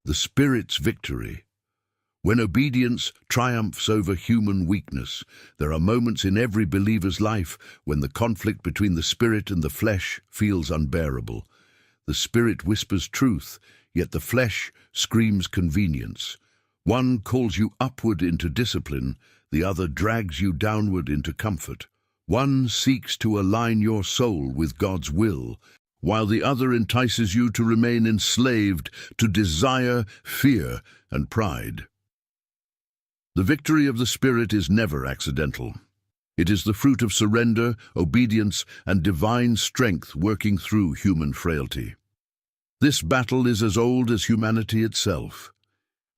The Spirit's victory. When obedience triumphs over human weakness, there are moments in every believer's life when the conflict between the spirit and the flesh feels unbearable. The spirit whispers truth, yet the flesh screams convenience. One calls you upward into discipline, the other drags you downward into comfort. One seeks to align your soul with God's will, while the other entices you to remain enslaved to desire, fear, and pride. The victory of the Spirit is never accidental. It is the fruit of surrender, obedience, and divine strength working through human frailty. This battle is as old as humanity itself.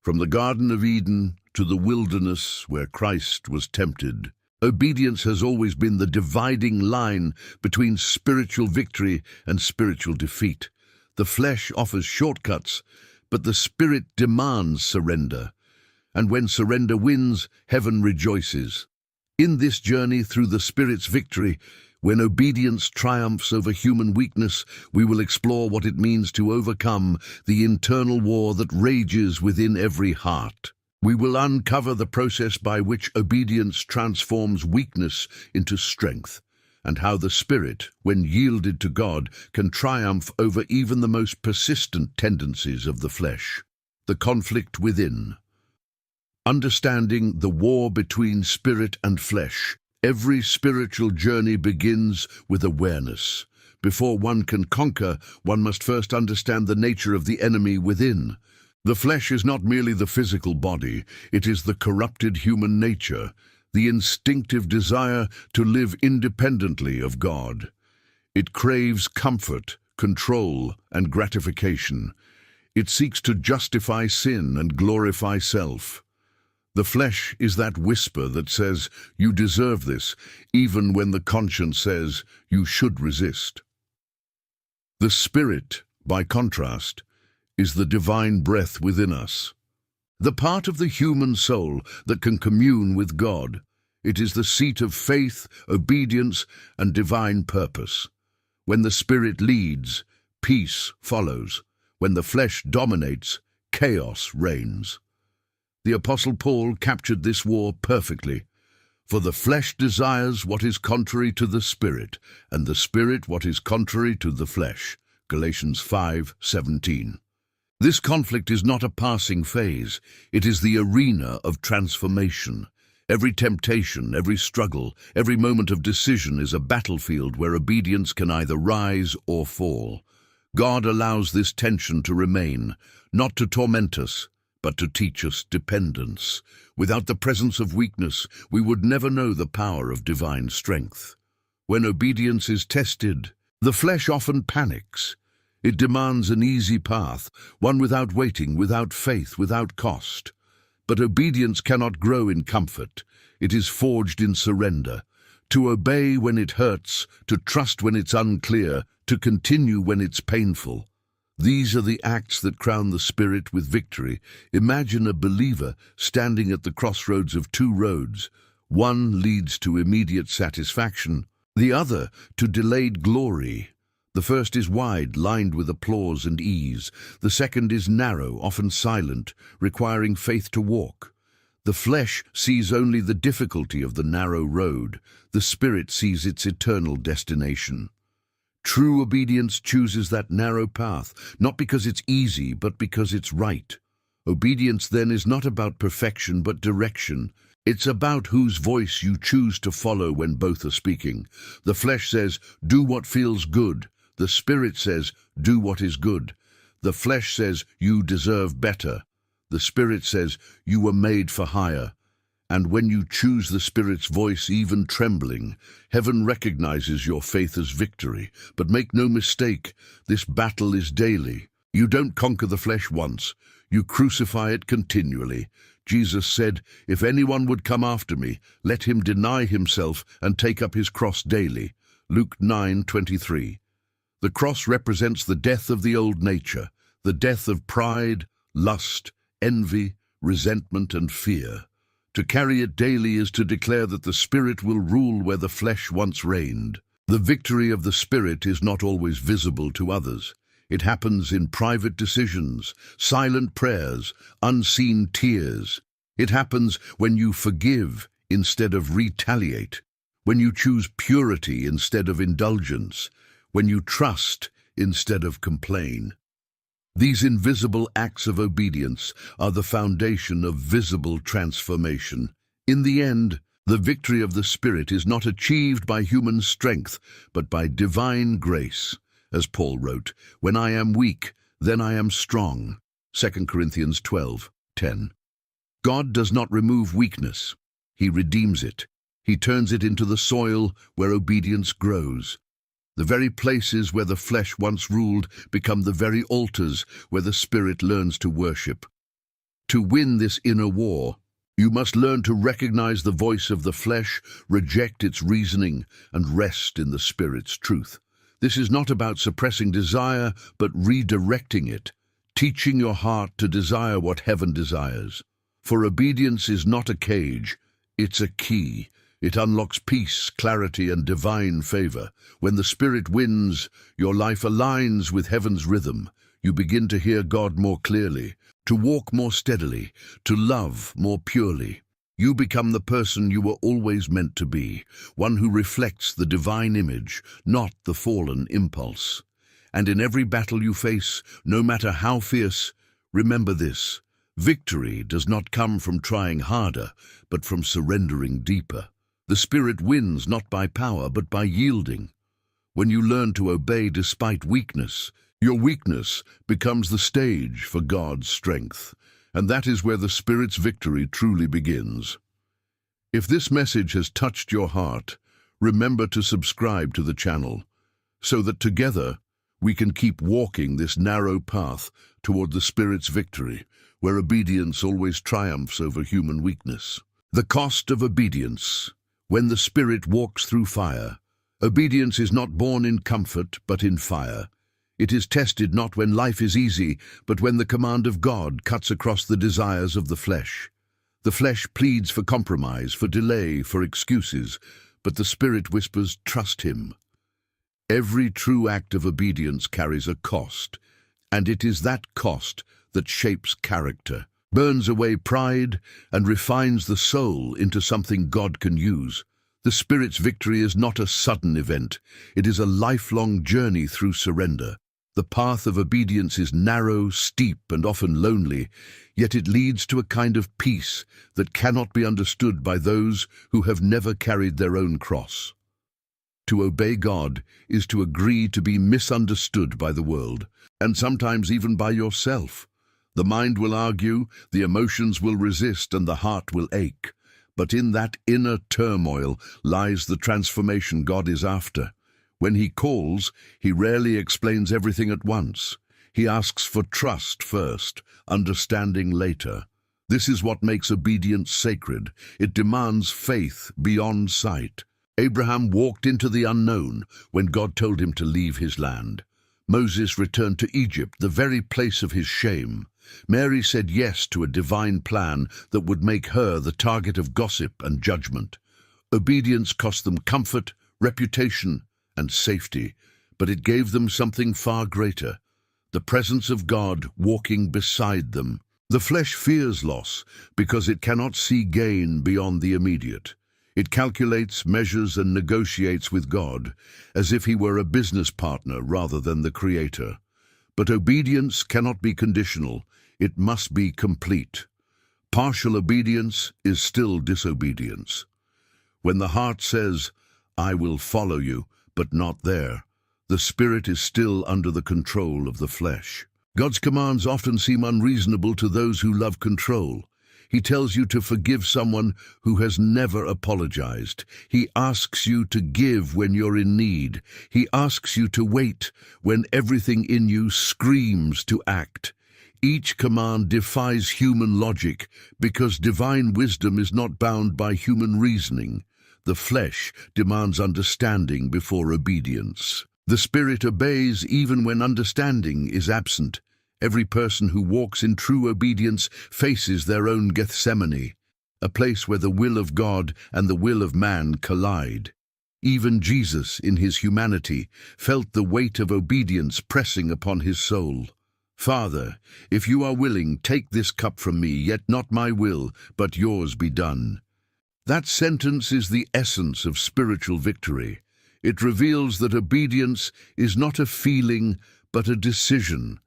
From the Garden of Eden to the wilderness where Christ was tempted, obedience has always been the dividing line between spiritual victory and spiritual defeat. The flesh offers shortcuts, but the Spirit demands surrender. And when surrender wins, heaven rejoices. In this journey through the Spirit's victory, when obedience triumphs over human weakness, we will explore what it means to overcome the internal war that rages within every heart. We will uncover the process by which obedience transforms weakness into strength, and how the Spirit, when yielded to God, can triumph over even the most persistent tendencies of the flesh. The conflict within. Understanding the war between spirit and flesh. Every spiritual journey begins with awareness. Before one can conquer, one must first understand the nature of the enemy within. The flesh is not merely the physical body, it is the corrupted human nature, the instinctive desire to live independently of God. It craves comfort, control, and gratification. It seeks to justify sin and glorify self. The flesh is that whisper that says, "You deserve this," even when the conscience says, "You should resist." The Spirit, by contrast, is the divine breath within us. The part of the human soul that can commune with God. It is the seat of faith, obedience, and divine purpose. When the Spirit leads, peace follows. When the flesh dominates, chaos reigns. The Apostle Paul captured this war perfectly. For the flesh desires what is contrary to the Spirit, and the Spirit what is contrary to the flesh. Galatians 5:17. This conflict is not a passing phase. It is the arena of transformation. Every temptation, every struggle, every moment of decision is a battlefield where obedience can either rise or fall. God allows this tension to remain, not to torment us, but to teach us dependence. Without the presence of weakness, we would never know the power of divine strength. When obedience is tested, the flesh often panics. It demands an easy path, one without waiting, without faith, without cost. But obedience cannot grow in comfort. It is forged in surrender. To obey when it hurts, to trust when it's unclear, to continue when it's painful. These are the acts that crown the Spirit with victory. Imagine a believer standing at the crossroads of two roads. One leads to immediate satisfaction, the other to delayed glory. The first is wide, lined with applause and ease. The second is narrow, often silent, requiring faith to walk. The flesh sees only the difficulty of the narrow road. The Spirit sees its eternal destination. True obedience chooses that narrow path, not because it's easy, but because it's right. Obedience then is not about perfection, but direction. It's about whose voice you choose to follow when both are speaking. The flesh says, "Do what feels good." The Spirit says, "Do what is good." The flesh says, "You deserve better." The Spirit says, "You were made for higher." And when you choose the Spirit's voice, even trembling, heaven recognizes your faith as victory. But make no mistake, this battle is daily. You don't conquer the flesh once. You crucify it continually. Jesus said, "If anyone would come after me, let him deny himself and take up his cross daily." Luke 9:23. The cross represents the death of the old nature, the death of pride, lust, envy, resentment, and fear. To carry it daily is to declare that the Spirit will rule where the flesh once reigned. The victory of the Spirit is not always visible to others. It happens in private decisions, silent prayers, unseen tears. It happens when you forgive instead of retaliate, when you choose purity instead of indulgence, when you trust instead of complain. These invisible acts of obedience are the foundation of visible transformation. In the end, the victory of the Spirit is not achieved by human strength, but by divine grace. As Paul wrote, "When I am weak, then I am strong." 2 Corinthians 12:10. God does not remove weakness. He redeems it. He turns it into the soil where obedience grows. The very places where the flesh once ruled become the very altars where the Spirit learns to worship. To win this inner war, you must learn to recognize the voice of the flesh, reject its reasoning, and rest in the Spirit's truth. This is not about suppressing desire, but redirecting it, teaching your heart to desire what heaven desires. For obedience is not a cage, it's a key. It unlocks peace, clarity, and divine favor. When the Spirit wins, your life aligns with heaven's rhythm. You begin to hear God more clearly, to walk more steadily, to love more purely. You become the person you were always meant to be, one who reflects the divine image, not the fallen impulse. And in every battle you face, no matter how fierce, remember this: victory does not come from trying harder, but from surrendering deeper. The Spirit wins not by power, but by yielding. When you learn to obey despite weakness, your weakness becomes the stage for God's strength. And that is where the Spirit's victory truly begins. If this message has touched your heart, remember to subscribe to the channel, so that together we can keep walking this narrow path toward the Spirit's victory, where obedience always triumphs over human weakness. The cost of obedience. When the Spirit walks through fire, obedience is not born in comfort, but in fire. It is tested not when life is easy, but when the command of God cuts across the desires of the flesh. The flesh pleads for compromise, for delay, for excuses, but the Spirit whispers, "Trust Him." Every true act of obedience carries a cost, and it is that cost that shapes character, burns away pride, and refines the soul into something God can use. The Spirit's victory is not a sudden event. It is a lifelong journey through surrender. The path of obedience is narrow, steep, and often lonely, yet it leads to a kind of peace that cannot be understood by those who have never carried their own cross. To obey God is to agree to be misunderstood by the world, and sometimes even by yourself. The mind will argue, the emotions will resist, and the heart will ache. But in that inner turmoil lies the transformation God is after. When He calls, He rarely explains everything at once. He asks for trust first, understanding later. This is what makes obedience sacred. It demands faith beyond sight. Abraham walked into the unknown when God told him to leave his land. Moses returned to Egypt, the very place of his shame. Mary said yes to a divine plan that would make her the target of gossip and judgment. Obedience cost them comfort, reputation, and safety, but it gave them something far greater: the presence of God walking beside them. The flesh fears loss because it cannot see gain beyond the immediate. It calculates, measures, and negotiates with God, as if He were a business partner rather than the Creator. But obedience cannot be conditional. It must be complete. Partial obedience is still disobedience. When the heart says, "I will follow you," but not there, the Spirit is still under the control of the flesh. God's commands often seem unreasonable to those who love control. He tells you to forgive someone who has never apologized. He asks you to give when you're in need. He asks you to wait when everything in you screams to act. Each command defies human logic because divine wisdom is not bound by human reasoning. The flesh demands understanding before obedience. The Spirit obeys even when understanding is absent. Every person who walks in true obedience faces their own Gethsemane, a place where the will of God and the will of man collide. Even Jesus, in his humanity, felt the weight of obedience pressing upon his soul. "Father, if you are willing, take this cup from me, yet not my will, but yours be done." That sentence is the essence of spiritual victory. It reveals that obedience is not a feeling, but a decision.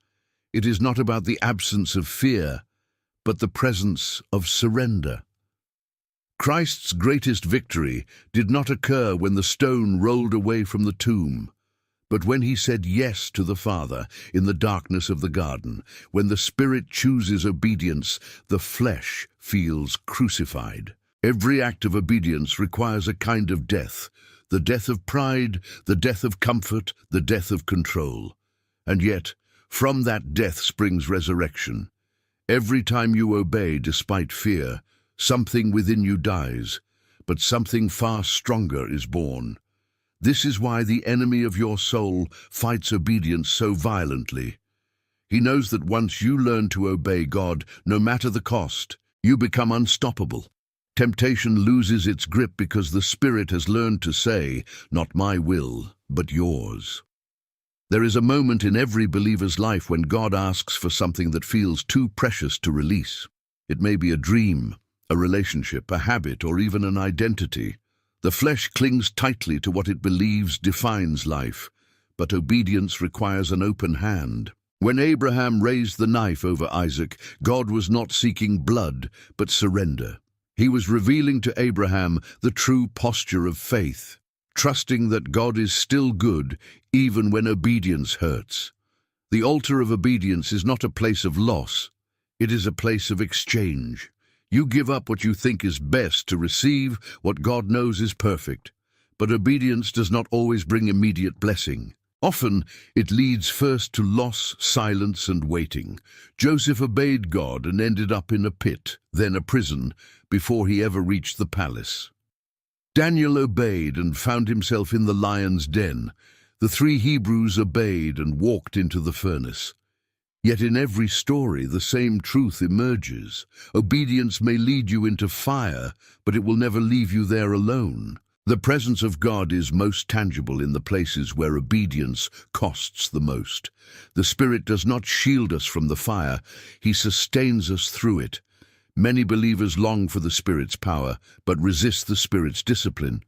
It is not about the absence of fear, but the presence of surrender. Christ's greatest victory did not occur when the stone rolled away from the tomb, but when he said yes to the Father in the darkness of the garden. When the Spirit chooses obedience, the flesh feels crucified. Every act of obedience requires a kind of death, the death of pride, the death of comfort, the death of control. And yet, from that death springs resurrection. Every time you obey despite fear, something within you dies, but something far stronger is born. This is why the enemy of your soul fights obedience so violently. He knows that once you learn to obey God, no matter the cost, you become unstoppable. Temptation loses its grip because the Spirit has learned to say, "Not my will, but yours." There is a moment in every believer's life when God asks for something that feels too precious to release. It may be a dream, a relationship, a habit, or even an identity. The flesh clings tightly to what it believes defines life, but obedience requires an open hand. When Abraham raised the knife over Isaac, God was not seeking blood, but surrender. He was revealing to Abraham the true posture of faith, trusting that God is still good, even when obedience hurts. The altar of obedience is not a place of loss, it is a place of exchange. You give up what you think is best to receive what God knows is perfect. But obedience does not always bring immediate blessing. Often, it leads first to loss, silence, and waiting. Joseph obeyed God and ended up in a pit, then a prison, before he ever reached the palace. Daniel obeyed and found himself in the lion's den. The 3 Hebrews obeyed and walked into the furnace. Yet in every story, the same truth emerges. Obedience may lead you into fire, but it will never leave you there alone. The presence of God is most tangible in the places where obedience costs the most. The Spirit does not shield us from the fire, He sustains us through it. Many believers long for the Spirit's power, but resist the Spirit's discipline.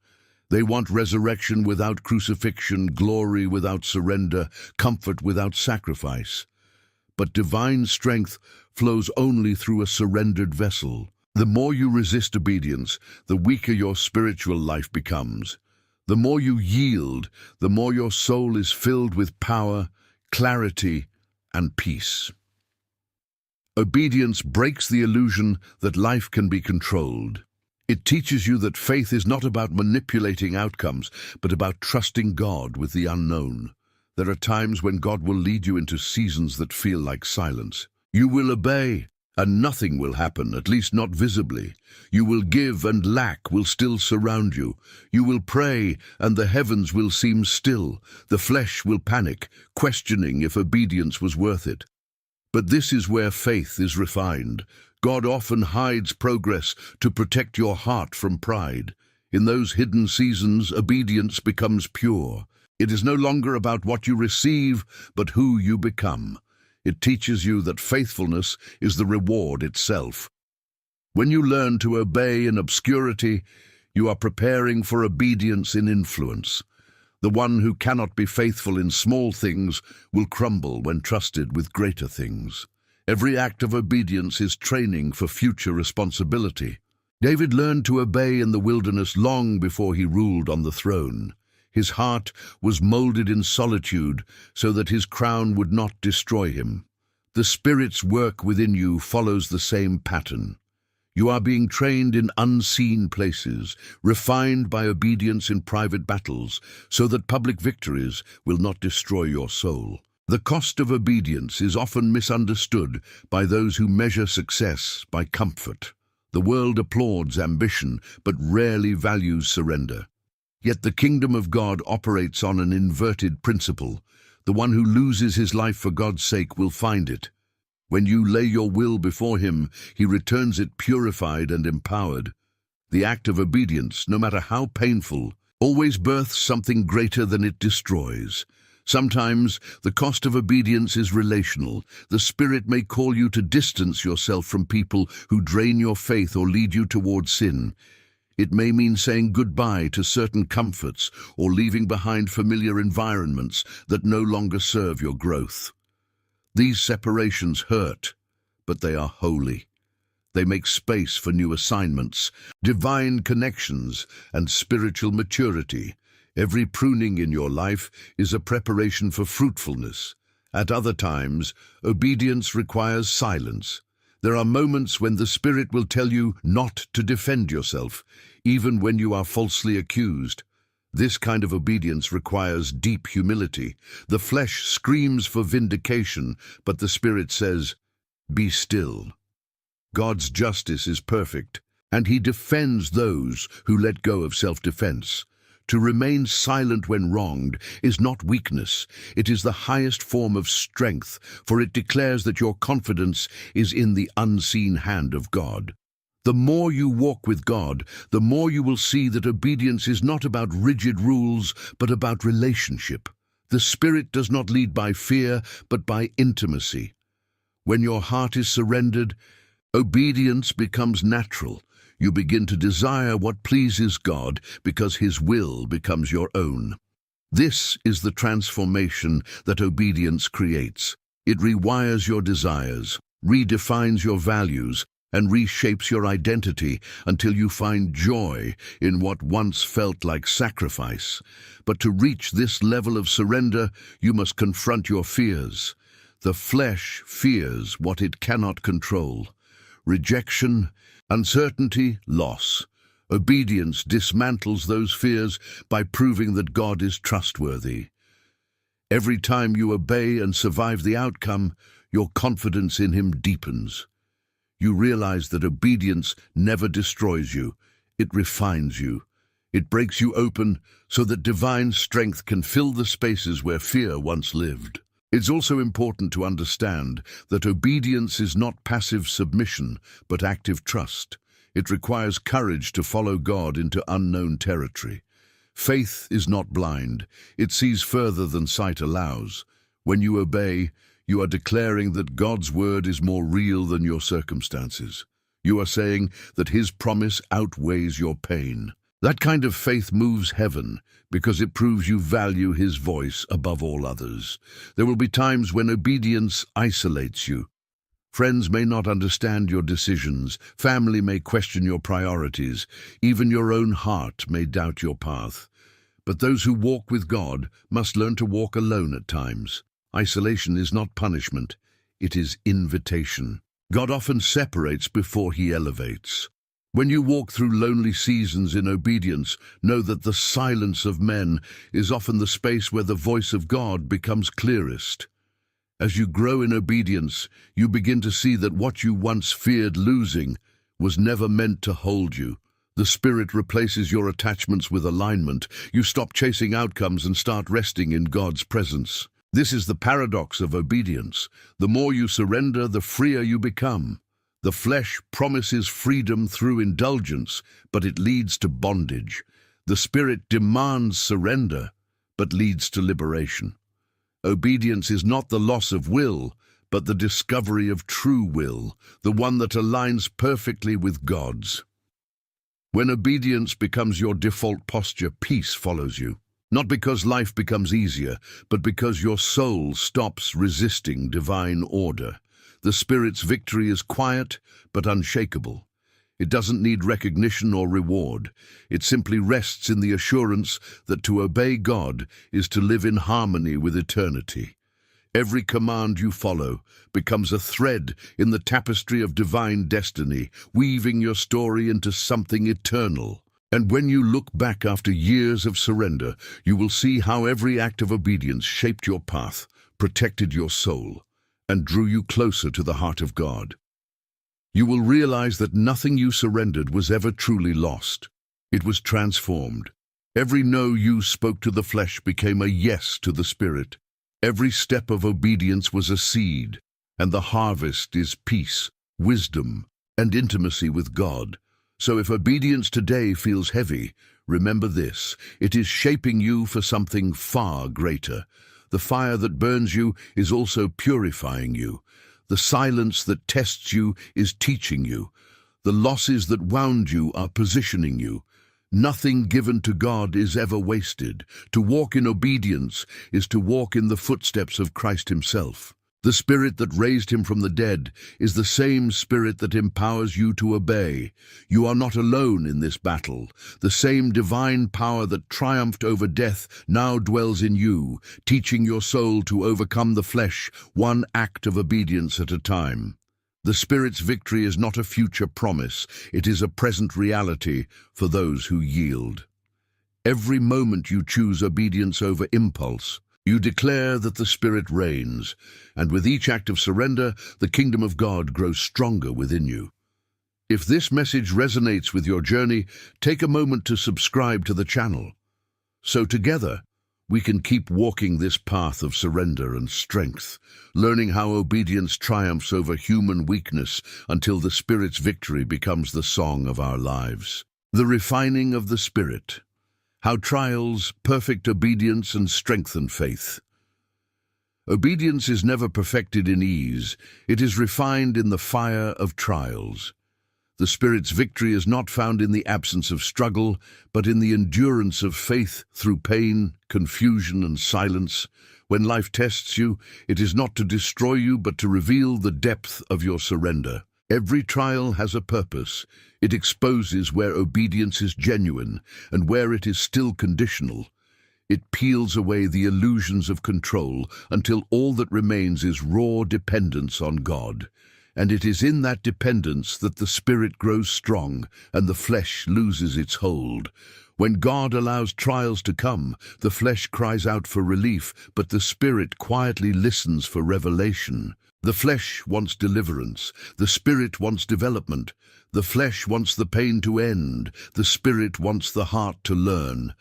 They want resurrection without crucifixion, glory without surrender, comfort without sacrifice. But divine strength flows only through a surrendered vessel. The more you resist obedience, the weaker your spiritual life becomes. The more you yield, the more your soul is filled with power, clarity, and peace. Obedience breaks the illusion that life can be controlled. It teaches you that faith is not about manipulating outcomes, but about trusting God with the unknown. There are times when God will lead you into seasons that feel like silence. You will obey, and nothing will happen, at least not visibly. You will give, and lack will still surround you. You will pray, and the heavens will seem still. The flesh will panic, questioning if obedience was worth it. But this is where faith is refined. God often hides progress to protect your heart from pride. In those hidden seasons, obedience becomes pure. It is no longer about what you receive, but who you become. It teaches you that faithfulness is the reward itself. When you learn to obey in obscurity, you are preparing for obedience in influence. The one who cannot be faithful in small things will crumble when trusted with greater things. Every act of obedience is training for future responsibility. David learned to obey in the wilderness long before he ruled on the throne. His heart was molded in solitude so that his crown would not destroy him. The Spirit's work within you follows the same pattern. You are being trained in unseen places, refined by obedience in private battles, so that public victories will not destroy your soul. The cost of obedience is often misunderstood by those who measure success by comfort. The world applauds ambition, but rarely values surrender. Yet the kingdom of God operates on an inverted principle. The one who loses his life for God's sake will find it. When you lay your will before him, he returns it purified and empowered. The act of obedience, no matter how painful, always births something greater than it destroys. Sometimes the cost of obedience is relational. The Spirit may call you to distance yourself from people who drain your faith or lead you toward sin. It may mean saying goodbye to certain comforts or leaving behind familiar environments that no longer serve your growth. These separations hurt, but they are holy. They make space for new assignments, divine connections, and spiritual maturity. Every pruning in your life is a preparation for fruitfulness. At other times, obedience requires silence. There are moments when the Spirit will tell you not to defend yourself, even when you are falsely accused. This kind of obedience requires deep humility. The flesh screams for vindication, but the Spirit says, "Be still." God's justice is perfect, and He defends those who let go of self-defense. To remain silent when wronged is not weakness. It is the highest form of strength, for it declares that your confidence is in the unseen hand of God. The more you walk with God, the more you will see that obedience is not about rigid rules, but about relationship. The Spirit does not lead by fear, but by intimacy. When your heart is surrendered, obedience becomes natural. You begin to desire what pleases God because His will becomes your own. This is the transformation that obedience creates. It rewires your desires, redefines your values, and reshapes your identity until you find joy in what once felt like sacrifice. But to reach this level of surrender, you must confront your fears. The flesh fears what it cannot control. Rejection, uncertainty, loss. Obedience dismantles those fears by proving that God is trustworthy. Every time you obey and survive the outcome, your confidence in Him deepens. You realize that obedience never destroys you, it refines you. It breaks you open so that divine strength can fill the spaces where fear once lived. It's also important to understand that obedience is not passive submission, but active trust. It requires courage to follow God into unknown territory. Faith is not blind. It sees further than sight allows. When you obey, you are declaring that God's word is more real than your circumstances. You are saying that His promise outweighs your pain. That kind of faith moves heaven because it proves you value His voice above all others. There will be times when obedience isolates you. Friends may not understand your decisions, family may question your priorities, even your own heart may doubt your path. But those who walk with God must learn to walk alone at times. Isolation is not punishment, it is invitation. God often separates before He elevates. When you walk through lonely seasons in obedience, know that the silence of men is often the space where the voice of God becomes clearest. As you grow in obedience, you begin to see that what you once feared losing was never meant to hold you. The Spirit replaces your attachments with alignment. You stop chasing outcomes and start resting in God's presence. This is the paradox of obedience. The more you surrender, the freer you become. The flesh promises freedom through indulgence, but it leads to bondage. The Spirit demands surrender, but leads to liberation. Obedience is not the loss of will, but the discovery of true will, the one that aligns perfectly with God's. When obedience becomes your default posture, peace follows you. Not because life becomes easier, but because your soul stops resisting divine order. The Spirit's victory is quiet but unshakable. It doesn't need recognition or reward. It simply rests in the assurance that to obey God is to live in harmony with eternity. Every command you follow becomes a thread in the tapestry of divine destiny, weaving your story into something eternal. And when you look back after years of surrender, you will see how every act of obedience shaped your path, protected your soul, and drew you closer to the heart of God. You will realize that nothing you surrendered was ever truly lost. It was transformed. Every no you spoke to the flesh became a yes to the Spirit. Every step of obedience was a seed, and the harvest is peace, wisdom, and intimacy with God. So if obedience today feels heavy, remember this: it is shaping you for something far greater. The fire that burns you is also purifying you. The silence that tests you is teaching you. The losses that wound you are positioning you. Nothing given to God is ever wasted. To walk in obedience is to walk in the footsteps of Christ himself. The Spirit that raised him from the dead is the same Spirit that empowers you to obey. You are not alone in this battle. The same divine power that triumphed over death now dwells in you, teaching your soul to overcome the flesh, one act of obedience at a time. The Spirit's victory is not a future promise, it is a present reality for those who yield. Every moment you choose obedience over impulse, you declare that the Spirit reigns, and with each act of surrender, the kingdom of God grows stronger within you. If this message resonates with your journey, take a moment to subscribe to the channel. So together, we can keep walking this path of surrender and strength, learning how obedience triumphs over human weakness until the Spirit's victory becomes the song of our lives. The refining of the Spirit. How trials, perfect obedience, and strengthen faith. Obedience is never perfected in ease. It is refined in the fire of trials. The Spirit's victory is not found in the absence of struggle, but in the endurance of faith through pain, confusion, and silence. When life tests you, it is not to destroy you, but to reveal the depth of your surrender. Every trial has a purpose. It exposes where obedience is genuine and where it is still conditional. It peels away the illusions of control until all that remains is raw dependence on God. And it is in that dependence that the Spirit grows strong and the flesh loses its hold. When God allows trials to come, the flesh cries out for relief, but the Spirit quietly listens for revelation. The flesh wants deliverance. The Spirit wants development. The flesh wants the pain to end. The Spirit wants the heart to learn.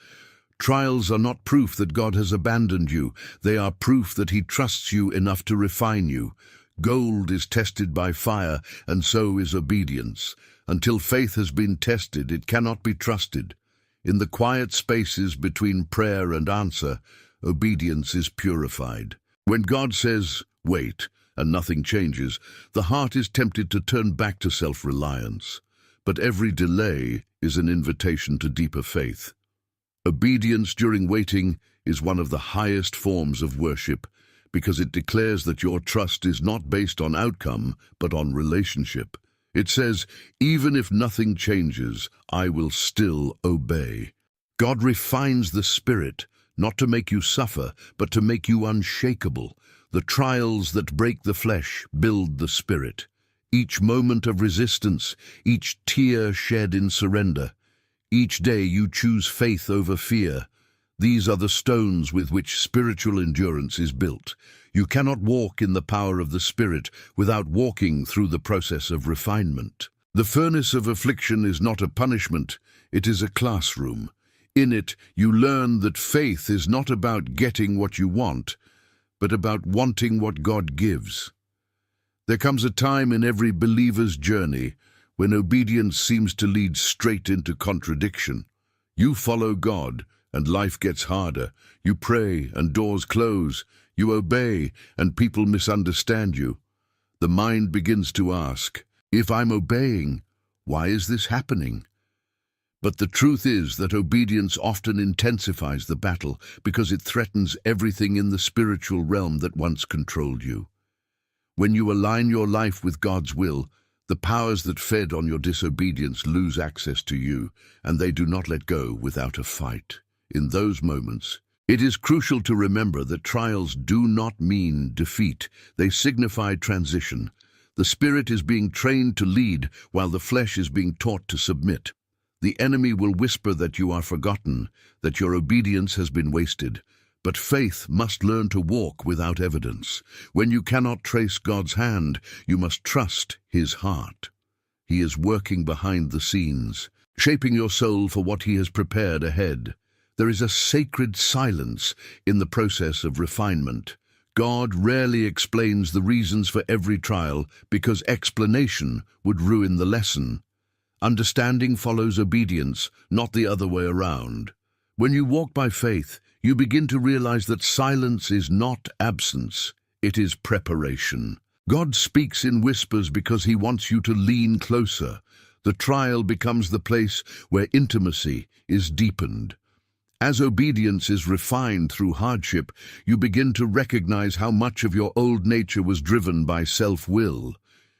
Trials are not proof that God has abandoned you. They are proof that he trusts you enough to refine you. Gold is tested by fire, and so is obedience. Until faith has been tested, it cannot be trusted. In the quiet spaces between prayer and answer, obedience is purified. When God says, "Wait," and nothing changes, the heart is tempted to turn back to self-reliance. But every delay is an invitation to deeper faith. Obedience during waiting is one of the highest forms of worship, because it declares that your trust is not based on outcome, but on relationship. It says, "Even if nothing changes, I will still obey." God refines the Spirit, not to make you suffer, but to make you unshakable. The trials that break the flesh build the Spirit. Each moment of resistance, each tear shed in surrender, each day you choose faith over fear. These are the stones with which spiritual endurance is built. You cannot walk in the power of the Spirit without walking through the process of refinement. The furnace of affliction is not a punishment, it is a classroom. In it, you learn that faith is not about getting what you want, but about wanting what God gives. There comes a time in every believer's journey when obedience seems to lead straight into contradiction. You follow God, and life gets harder. You pray, and doors close. You obey, and people misunderstand you. The mind begins to ask, "If I'm obeying, why is this happening?" But the truth is that obedience often intensifies the battle because it threatens everything in the spiritual realm that once controlled you. When you align your life with God's will, the powers that fed on your disobedience lose access to you, and they do not let go without a fight. In those moments, it is crucial to remember that trials do not mean defeat. They signify transition. The Spirit is being trained to lead while the flesh is being taught to submit. The enemy will whisper that you are forgotten, that your obedience has been wasted. But faith must learn to walk without evidence. When you cannot trace God's hand, you must trust his heart. He is working behind the scenes, shaping your soul for what he has prepared ahead. There is a sacred silence in the process of refinement. God rarely explains the reasons for every trial because explanation would ruin the lesson. Understanding follows obedience, not the other way around. When you walk by faith, you begin to realize that silence is not absence, it is preparation. God speaks in whispers because he wants you to lean closer. The trial becomes the place where intimacy is deepened. As obedience is refined through hardship, you begin to recognize how much of your old nature was driven by self-will.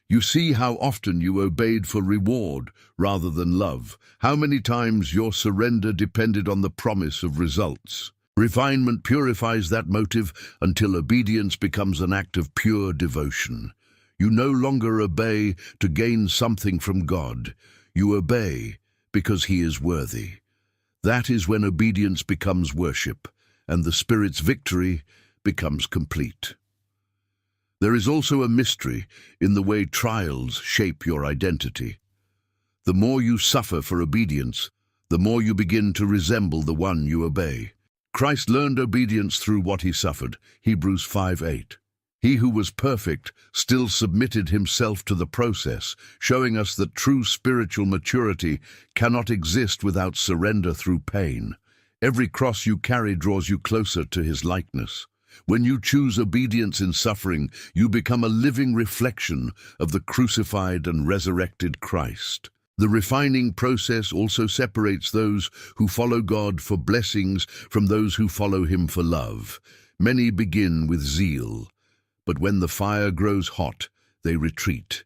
You see how often you obeyed for reward rather than love, how many times your surrender depended on the promise of results. Refinement purifies that motive until obedience becomes an act of pure devotion. You no longer obey to gain something from God. You obey because he is worthy. That is when obedience becomes worship, and the Spirit's victory becomes complete. There is also a mystery in the way trials shape your identity. The more you suffer for obedience, the more you begin to resemble the one you obey. Christ learned obedience through what he suffered, Hebrews 5:8. He who was perfect still submitted himself to the process, showing us that true spiritual maturity cannot exist without surrender through pain. Every cross you carry draws you closer to his likeness. When you choose obedience in suffering, you become a living reflection of the crucified and resurrected Christ. The refining process also separates those who follow God for blessings from those who follow him for love. Many begin with zeal, but when the fire grows hot, they retreat.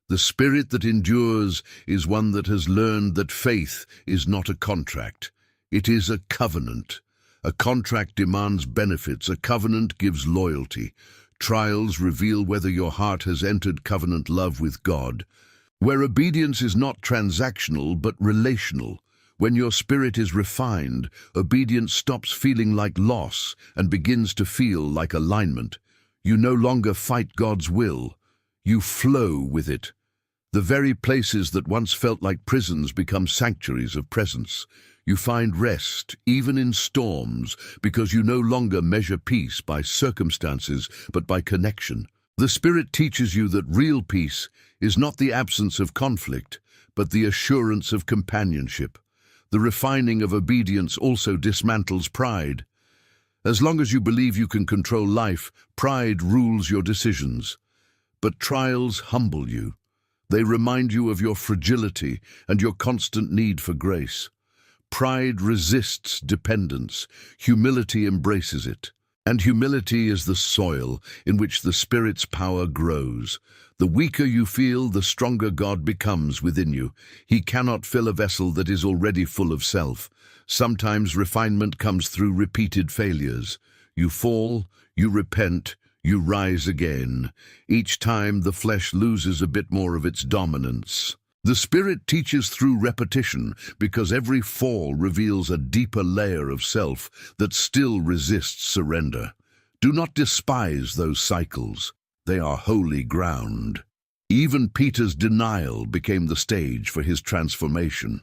The spirit that endures is one that has learned that faith is not a contract. It is a covenant. A contract demands benefits, a covenant gives loyalty. Trials reveal whether your heart has entered covenant love with God. Where obedience is not transactional but relational, when your spirit is refined, obedience stops feeling like loss and begins to feel like alignment. You no longer fight God's will, you flow with it. The very places that once felt like prisons become sanctuaries of presence. You find rest, even in storms, because you no longer measure peace by circumstances, but by connection. The Spirit teaches you that real peace is not the absence of conflict, but the assurance of companionship. The refining of obedience also dismantles pride. As long as you believe you can control life, pride rules your decisions. But trials humble you. They remind you of your fragility and your constant need for grace. Pride resists dependence. Humility embraces it. And humility is the soil in which the Spirit's power grows. The weaker you feel, the stronger God becomes within you. He cannot fill a vessel that is already full of self. Sometimes refinement comes through repeated failures. You fall, you repent, you rise again. Each time the flesh loses a bit more of its dominance. The Spirit teaches through repetition because every fall reveals a deeper layer of self that still resists surrender. Do not despise those cycles. They are holy ground. Even Peter's denial became the stage for his transformation.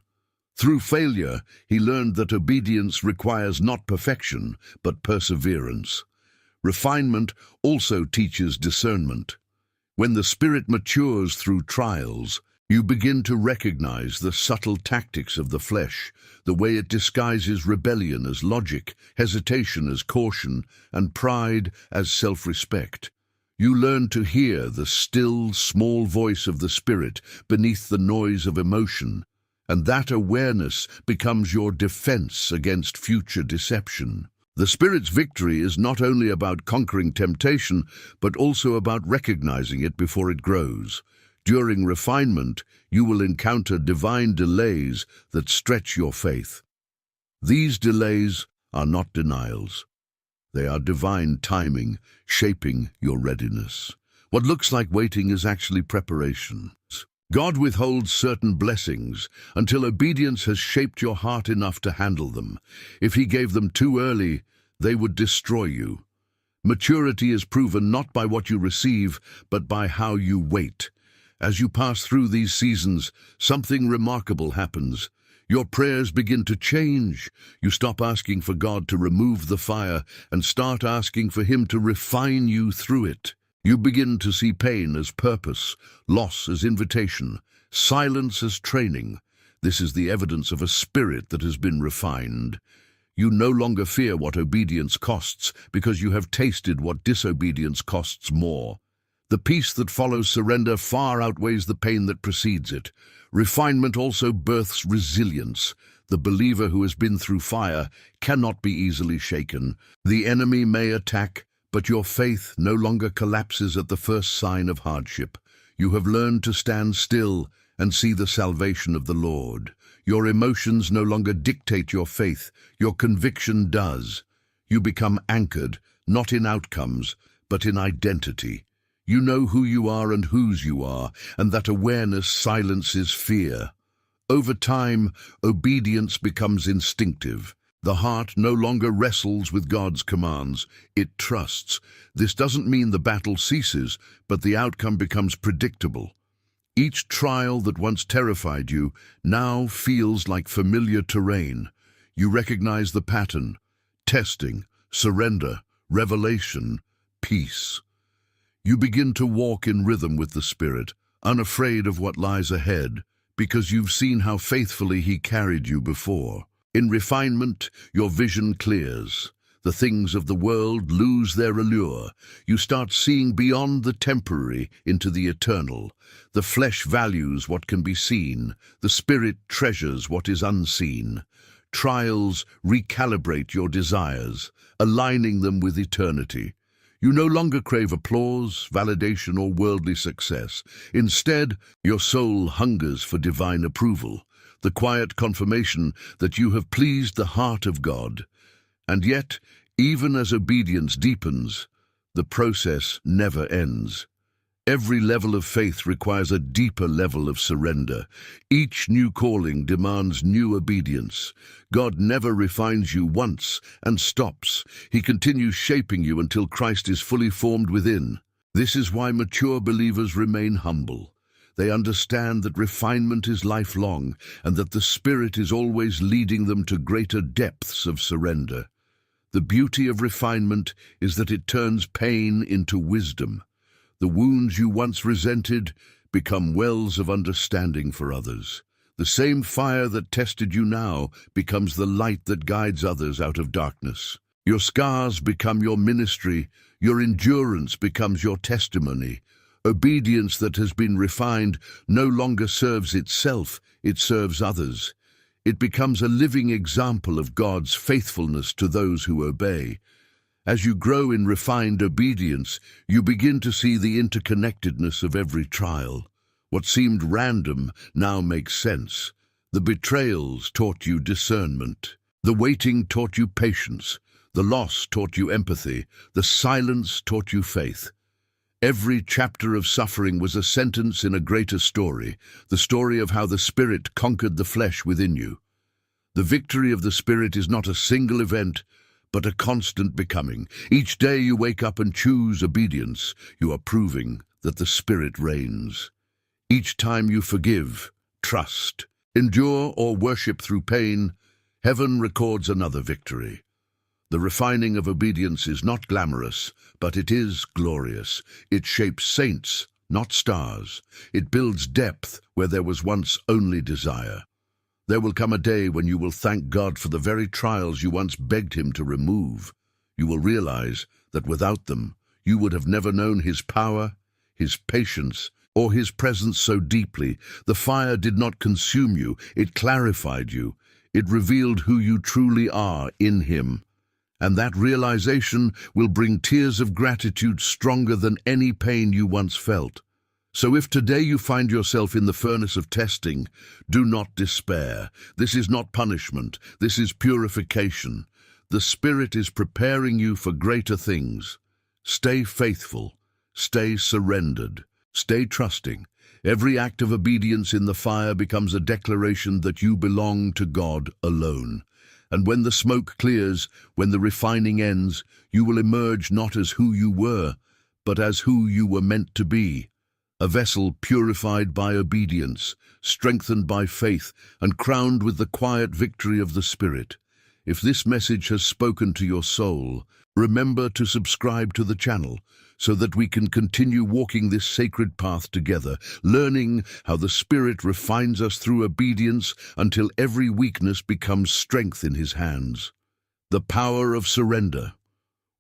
Through failure, he learned that obedience requires not perfection, but perseverance. Refinement also teaches discernment. When the Spirit matures through trials, you begin to recognize the subtle tactics of the flesh, the way it disguises rebellion as logic, hesitation as caution, and pride as self-respect. You learn to hear the still, small voice of the Spirit beneath the noise of emotion, and that awareness becomes your defense against future deception. The Spirit's victory is not only about conquering temptation, but also about recognizing it before it grows. During refinement, you will encounter divine delays that stretch your faith. These delays are not denials. They are divine timing, shaping your readiness. What looks like waiting is actually preparation. God withholds certain blessings until obedience has shaped your heart enough to handle them. If he gave them too early, they would destroy you. Maturity is proven not by what you receive, but by how you wait. As you pass through these seasons, something remarkable happens. Your prayers begin to change. You stop asking for God to remove the fire and start asking for him to refine you through it. You begin to see pain as purpose, loss as invitation, silence as training. This is the evidence of a spirit that has been refined. You no longer fear what obedience costs because you have tasted what disobedience costs more. The peace that follows surrender far outweighs the pain that precedes it. Refinement also births resilience. The believer who has been through fire cannot be easily shaken. The enemy may attack, but your faith no longer collapses at the first sign of hardship. You have learned to stand still and see the salvation of the Lord. Your emotions no longer dictate your faith, your conviction does. You become anchored, not in outcomes, but in identity. You know who you are and whose you are, and that awareness silences fear. Over time, obedience becomes instinctive. The heart no longer wrestles with God's commands, it trusts. This doesn't mean the battle ceases, but the outcome becomes predictable. Each trial that once terrified you now feels like familiar terrain. You recognize the pattern: testing, surrender, revelation, peace. You begin to walk in rhythm with the Spirit, unafraid of what lies ahead, because you've seen how faithfully He carried you before. In refinement, your vision clears. The things of the world lose their allure. You start seeing beyond the temporary into the eternal. The flesh values what can be seen. The Spirit treasures what is unseen. Trials recalibrate your desires, aligning them with eternity. You no longer crave applause, validation, or worldly success. Instead, your soul hungers for divine approval, the quiet confirmation that you have pleased the heart of God. And yet, even as obedience deepens, the process never ends. Every level of faith requires a deeper level of surrender. Each new calling demands new obedience. God never refines you once and stops. He continues shaping you until Christ is fully formed within. This is why mature believers remain humble. They understand that refinement is lifelong and that the Spirit is always leading them to greater depths of surrender. The beauty of refinement is that it turns pain into wisdom. The wounds you once resented become wells of understanding for others. The same fire that tested you now becomes the light that guides others out of darkness. Your scars become your ministry. Your endurance becomes your testimony. Obedience that has been refined no longer serves itself, it serves others. It becomes a living example of God's faithfulness to those who obey. As you grow in refined obedience, you begin to see the interconnectedness of every trial. What seemed random now makes sense. The betrayals taught you discernment. The waiting taught you patience. The loss taught you empathy. The silence taught you faith. Every chapter of suffering was a sentence in a greater story, the story of how the Spirit conquered the flesh within you. The victory of the Spirit is not a single event, but a constant becoming. Each day you wake up and choose obedience, you are proving that the Spirit reigns. Each time you forgive, trust, endure, or worship through pain, heaven records another victory. The refining of obedience is not glamorous, but it is glorious. It shapes saints, not stars. It builds depth where there was once only desire. There will come a day when you will thank God for the very trials you once begged Him to remove. You will realize that without them, you would have never known His power, His patience, or His presence so deeply. The fire did not consume you, it clarified you. It revealed who you truly are in Him. And that realization will bring tears of gratitude stronger than any pain you once felt. So if today you find yourself in the furnace of testing, do not despair. This is not punishment. This is purification. The Spirit is preparing you for greater things. Stay faithful. Stay surrendered. Stay trusting. Every act of obedience in the fire becomes a declaration that you belong to God alone. And when the smoke clears, when the refining ends, you will emerge not as who you were, but as who you were meant to be. A vessel purified by obedience, strengthened by faith, and crowned with the quiet victory of the Spirit. If this message has spoken to your soul, Remember to subscribe to the channel so that we can continue walking this sacred path together, learning how the Spirit refines us through obedience until every weakness becomes strength in His hands. The power of surrender.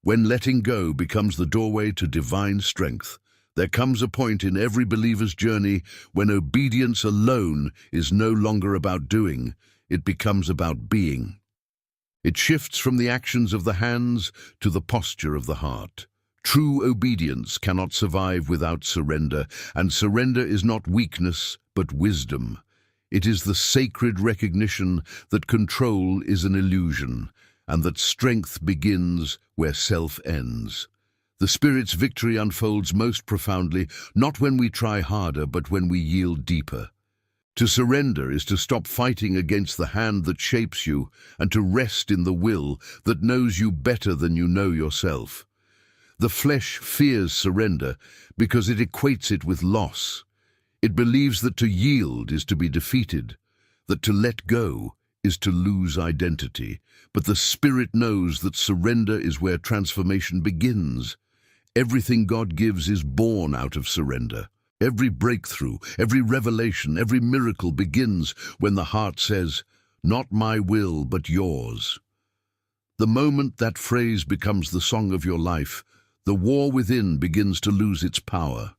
When letting go becomes the doorway to divine strength, there comes a point in every believer's journey when obedience alone is no longer about doing, it becomes about being. It shifts from the actions of the hands to the posture of the heart. True obedience cannot survive without surrender, and surrender is not weakness, but wisdom. It is the sacred recognition that control is an illusion, and that strength begins where self ends. The Spirit's victory unfolds most profoundly, not when we try harder, but when we yield deeper. To surrender is to stop fighting against the hand that shapes you and to rest in the will that knows you better than you know yourself. The flesh fears surrender because it equates it with loss. It believes that to yield is to be defeated, that to let go is to lose identity. But the Spirit knows that surrender is where transformation begins. Everything God gives is born out of surrender. Every breakthrough, every revelation, every miracle begins when the heart says, "Not my will, but yours." The moment that phrase becomes the song of your life, the war within begins to lose its power.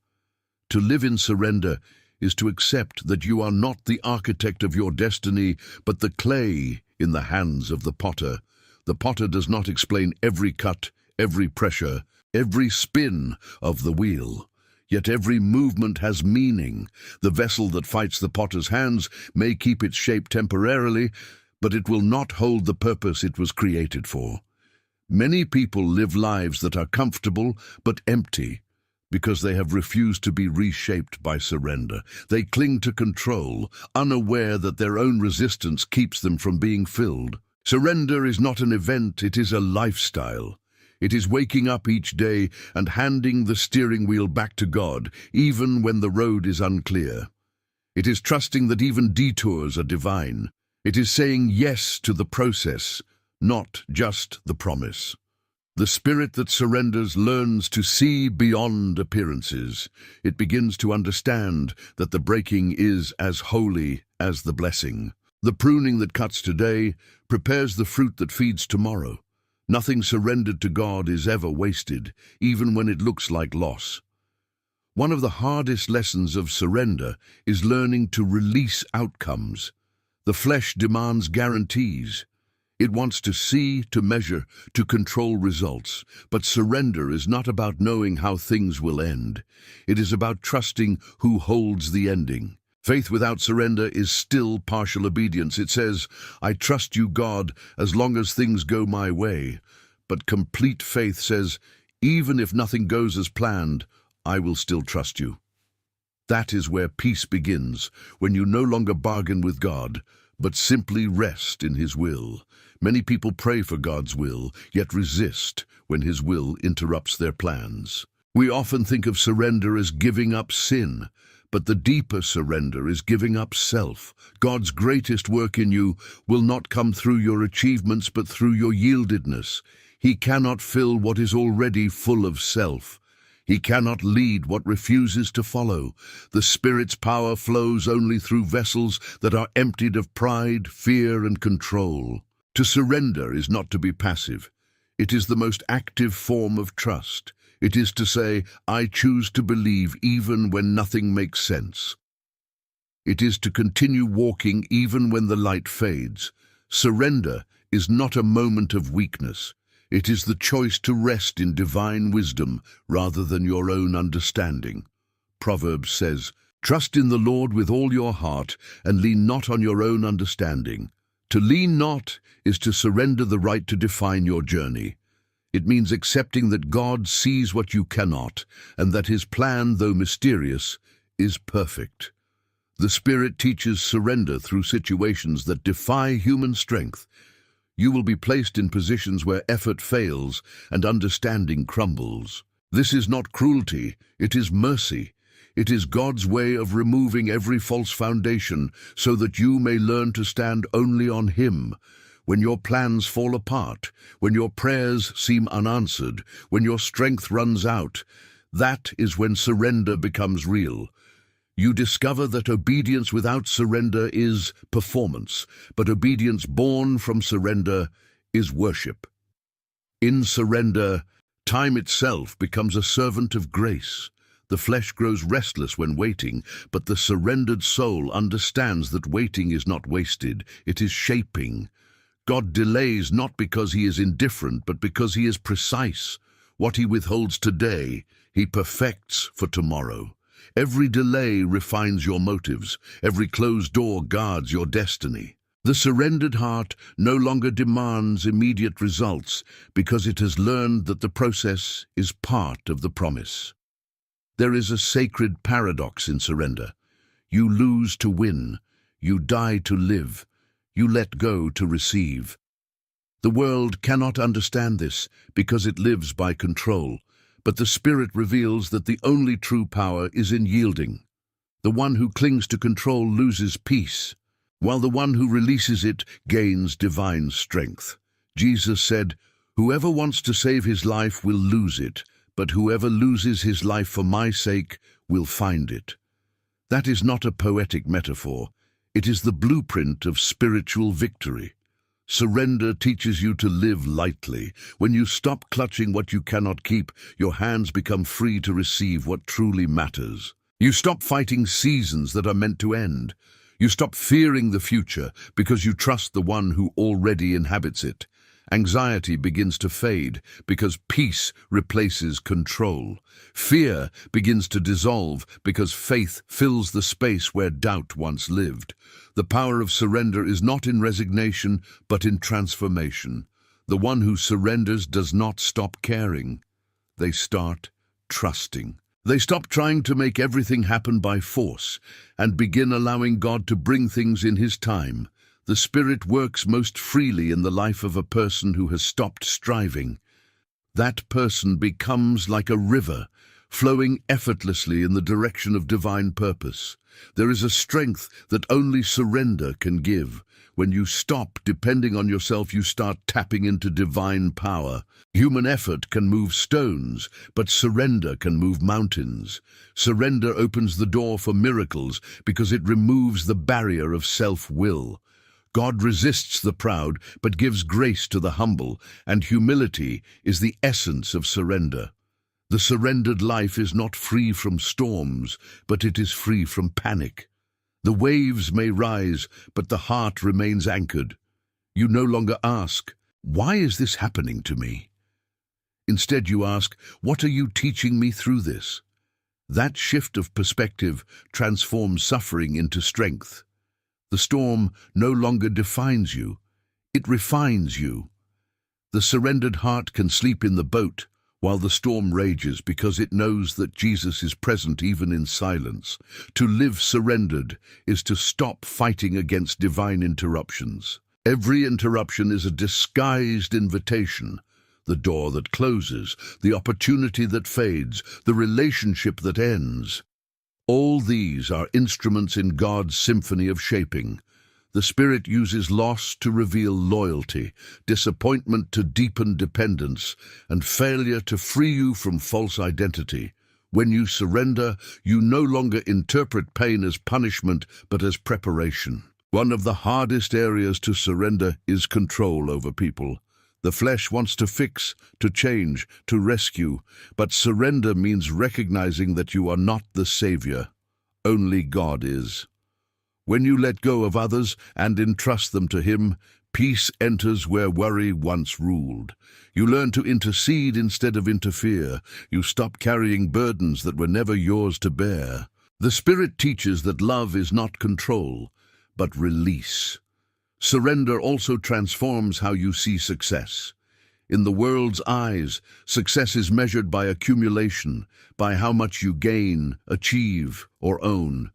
To live in surrender is to accept that you are not the architect of your destiny, but the clay in the hands of the potter. The potter does not explain every cut, every pressure, every spin of the wheel. Yet every movement has meaning. The vessel that fights the potter's hands may keep its shape temporarily, but it will not hold the purpose it was created for. Many people live lives that are comfortable but empty because they have refused to be reshaped by surrender. They cling to control, unaware that their own resistance keeps them from being filled. Surrender is not an event, it is a lifestyle. It is waking up each day and handing the steering wheel back to God, even when the road is unclear. It is trusting that even detours are divine. It is saying yes to the process, not just the promise. The spirit that surrenders learns to see beyond appearances. It begins to understand that the breaking is as holy as the blessing. The pruning that cuts today prepares the fruit that feeds tomorrow. Nothing surrendered to God is ever wasted, even when it looks like loss. One of the hardest lessons of surrender is learning to release outcomes. The flesh demands guarantees. It wants to see, to measure, to control results. But surrender is not about knowing how things will end. It is about trusting who holds the ending. Faith without surrender is still partial obedience. It says, "I trust you, God, as long as things go my way." But complete faith says, "Even if nothing goes as planned, I will still trust you." That is where peace begins, when you no longer bargain with God, but simply rest in His will. Many people pray for God's will, yet resist when His will interrupts their plans. We often think of surrender as giving up sin, but the deeper surrender is giving up self. God's greatest work in you will not come through your achievements, but through your yieldedness. He cannot fill what is already full of self. He cannot lead what refuses to follow. The Spirit's power flows only through vessels that are emptied of pride, fear, and control. To surrender is not to be passive. It is the most active form of trust. It is to say, "I choose to believe even when nothing makes sense." It is to continue walking even when the light fades. Surrender is not a moment of weakness. It is the choice to rest in divine wisdom rather than your own understanding. Proverbs says, "Trust in the Lord with all your heart and lean not on your own understanding." To lean not is to surrender the right to define your journey. It means accepting that God sees what you cannot, and that His plan, though mysterious, is perfect. The Spirit teaches surrender through situations that defy human strength. You will be placed in positions where effort fails and understanding crumbles. This is not cruelty, it is mercy. It is God's way of removing every false foundation so that you may learn to stand only on Him. when your plans fall apart, when your prayers seem unanswered, when your strength runs out, that is when surrender becomes real. You discover that obedience without surrender is performance, but obedience born from surrender is worship. In surrender, time itself becomes a servant of grace. The flesh grows restless when waiting, but the surrendered soul understands that waiting is not wasted, it is shaping. God delays not because he is indifferent, but because he is precise. What he withholds today, he perfects for tomorrow. Every delay refines your motives. Every closed door guards your destiny. The surrendered heart no longer demands immediate results because it has learned that the process is part of the promise. There is a sacred paradox in surrender. You lose to win. You die to live. You let go to receive. The world cannot understand this because it lives by control. But the Spirit reveals that the only true power is in yielding. The one who clings to control loses peace, while the one who releases it gains divine strength. Jesus said, "Whoever wants to save his life will lose it, but whoever loses his life for my sake will find it." That is not a poetic metaphor. It is the blueprint of spiritual victory. Surrender teaches you to live lightly. When you stop clutching what you cannot keep, your hands become free to receive what truly matters. You stop fighting seasons that are meant to end. You stop fearing the future because you trust the one who already inhabits it. Anxiety begins to fade because peace replaces control. Fear begins to dissolve because faith fills the space where doubt once lived. The power of surrender is not in resignation, but in transformation. The one who surrenders does not stop caring. They start trusting. They stop trying to make everything happen by force and begin allowing God to bring things in his time. The Spirit works most freely in the life of a person who has stopped striving. That person becomes like a river, flowing effortlessly in the direction of divine purpose. There is a strength that only surrender can give. When you stop depending on yourself, you start tapping into divine power. Human effort can move stones, but surrender can move mountains. Surrender opens the door for miracles because it removes the barrier of self-will. God resists the proud, but gives grace to the humble, and humility is the essence of surrender. The surrendered life is not free from storms, but it is free from panic. The waves may rise, but the heart remains anchored. You no longer ask, "Why is this happening to me?" Instead you ask, "What are you teaching me through this?" That shift of perspective transforms suffering into strength. The storm no longer defines you, it refines you. The surrendered heart can sleep in the boat while the storm rages because it knows that Jesus is present even in silence. To live surrendered is to stop fighting against divine interruptions. Every interruption is a disguised invitation. The door that closes, the opportunity that fades, the relationship that ends. All these are instruments in God's symphony of shaping. The Spirit uses loss to reveal loyalty, disappointment to deepen dependence, and failure to free you from false identity. When you surrender, you no longer interpret pain as punishment, but as preparation. One of the hardest areas to surrender is control over people. The flesh wants to fix, to change, to rescue, but surrender means recognizing that you are not the Savior. Only God is. When you let go of others and entrust them to Him, peace enters where worry once ruled. You learn to intercede instead of interfere. You stop carrying burdens that were never yours to bear. The Spirit teaches that love is not control, but release. Surrender also transforms how you see success. In the world's eyes, success is measured by accumulation, by how much you gain, achieve, or own.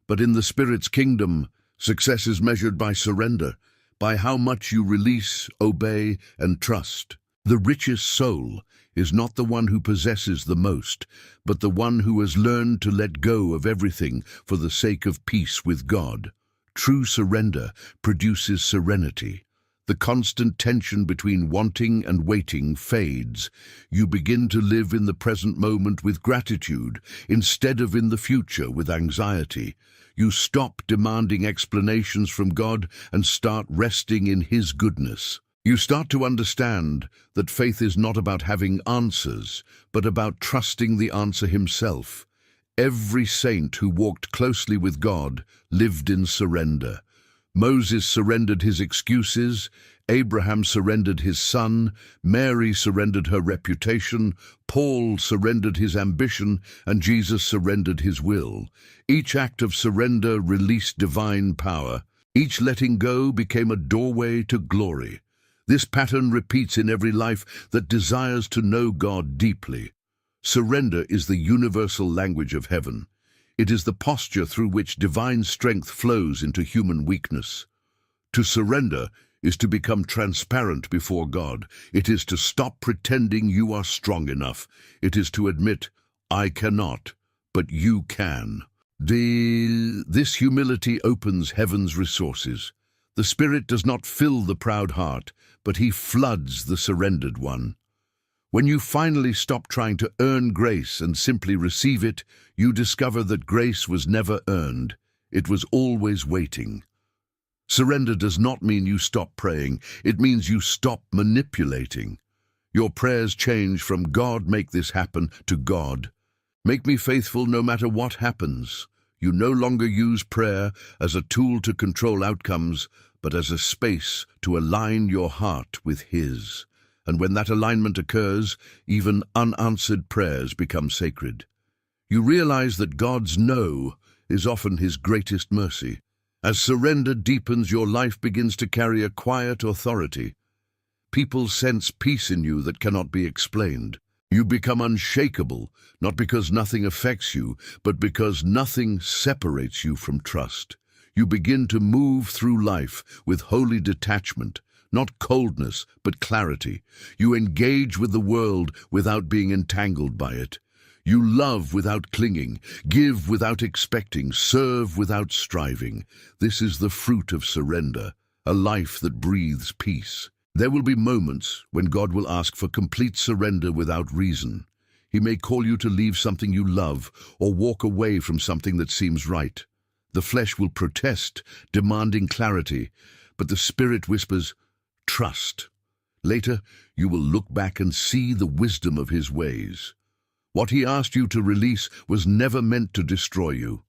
But in the Spirit's kingdom, success is measured by surrender, by how much you release, obey, and trust. The richest soul is not the one who possesses the most, but the one who has learned to let go of everything for the sake of peace with God. True surrender produces serenity. The constant tension between wanting and waiting fades. You begin to live in the present moment with gratitude, instead of in the future with anxiety. You stop demanding explanations from God and start resting in His goodness. You start to understand that faith is not about having answers, but about trusting the answer Himself. Every saint who walked closely with God lived in surrender. Moses surrendered his excuses, Abraham surrendered his son, Mary surrendered her reputation, Paul surrendered his ambition, and Jesus surrendered his will. Each act of surrender released divine power. Each letting go became a doorway to glory. This pattern repeats in every life that desires to know God deeply. Surrender is the universal language of heaven. It is the posture through which divine strength flows into human weakness. To surrender is to become transparent before God. It is to stop pretending you are strong enough. It is to admit, I cannot, but you can. This humility opens heaven's resources. The Spirit does not fill the proud heart, but He floods the surrendered one. When you finally stop trying to earn grace and simply receive it, you discover that grace was never earned. It was always waiting. Surrender does not mean you stop praying. It means you stop manipulating. Your prayers change from "God, make this happen" to "God, make me faithful no matter what happens." You no longer use prayer as a tool to control outcomes, but as a space to align your heart with His. And when that alignment occurs, even unanswered prayers become sacred. You realize that God's no is often His greatest mercy. As surrender deepens, your life begins to carry a quiet authority. People sense peace in you that cannot be explained. You become unshakable, not because nothing affects you, but because nothing separates you from trust. You begin to move through life with holy detachment, not coldness, but clarity. You engage with the world without being entangled by it. You love without clinging, give without expecting, serve without striving. This is the fruit of surrender, a life that breathes peace. There will be moments when God will ask for complete surrender without reason. He may call you to leave something you love or walk away from something that seems right. The flesh will protest, demanding clarity, but the Spirit whispers, trust. Later, you will look back and see the wisdom of His ways. What He asked you to release was never meant to destroy you.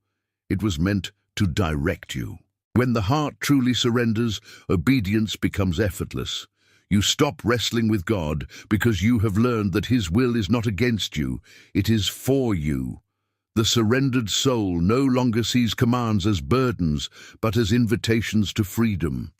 It was meant to direct you. When the heart truly surrenders, obedience becomes effortless. You stop wrestling with God because you have learned that His will is not against you, it is for you. The surrendered soul no longer sees commands as burdens, but as invitations to freedom.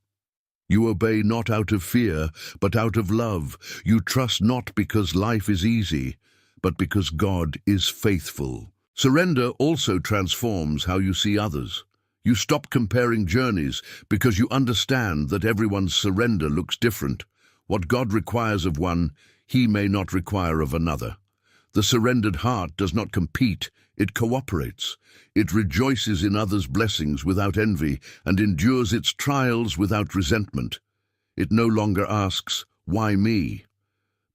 You obey not out of fear, but out of love. You trust not because life is easy, but because God is faithful. Surrender also transforms how you see others. You stop comparing journeys because you understand that everyone's surrender looks different. What God requires of one, He may not require of another. The surrendered heart does not compete, it cooperates. It rejoices in others' blessings without envy and endures its trials without resentment. It no longer asks, "Why me?"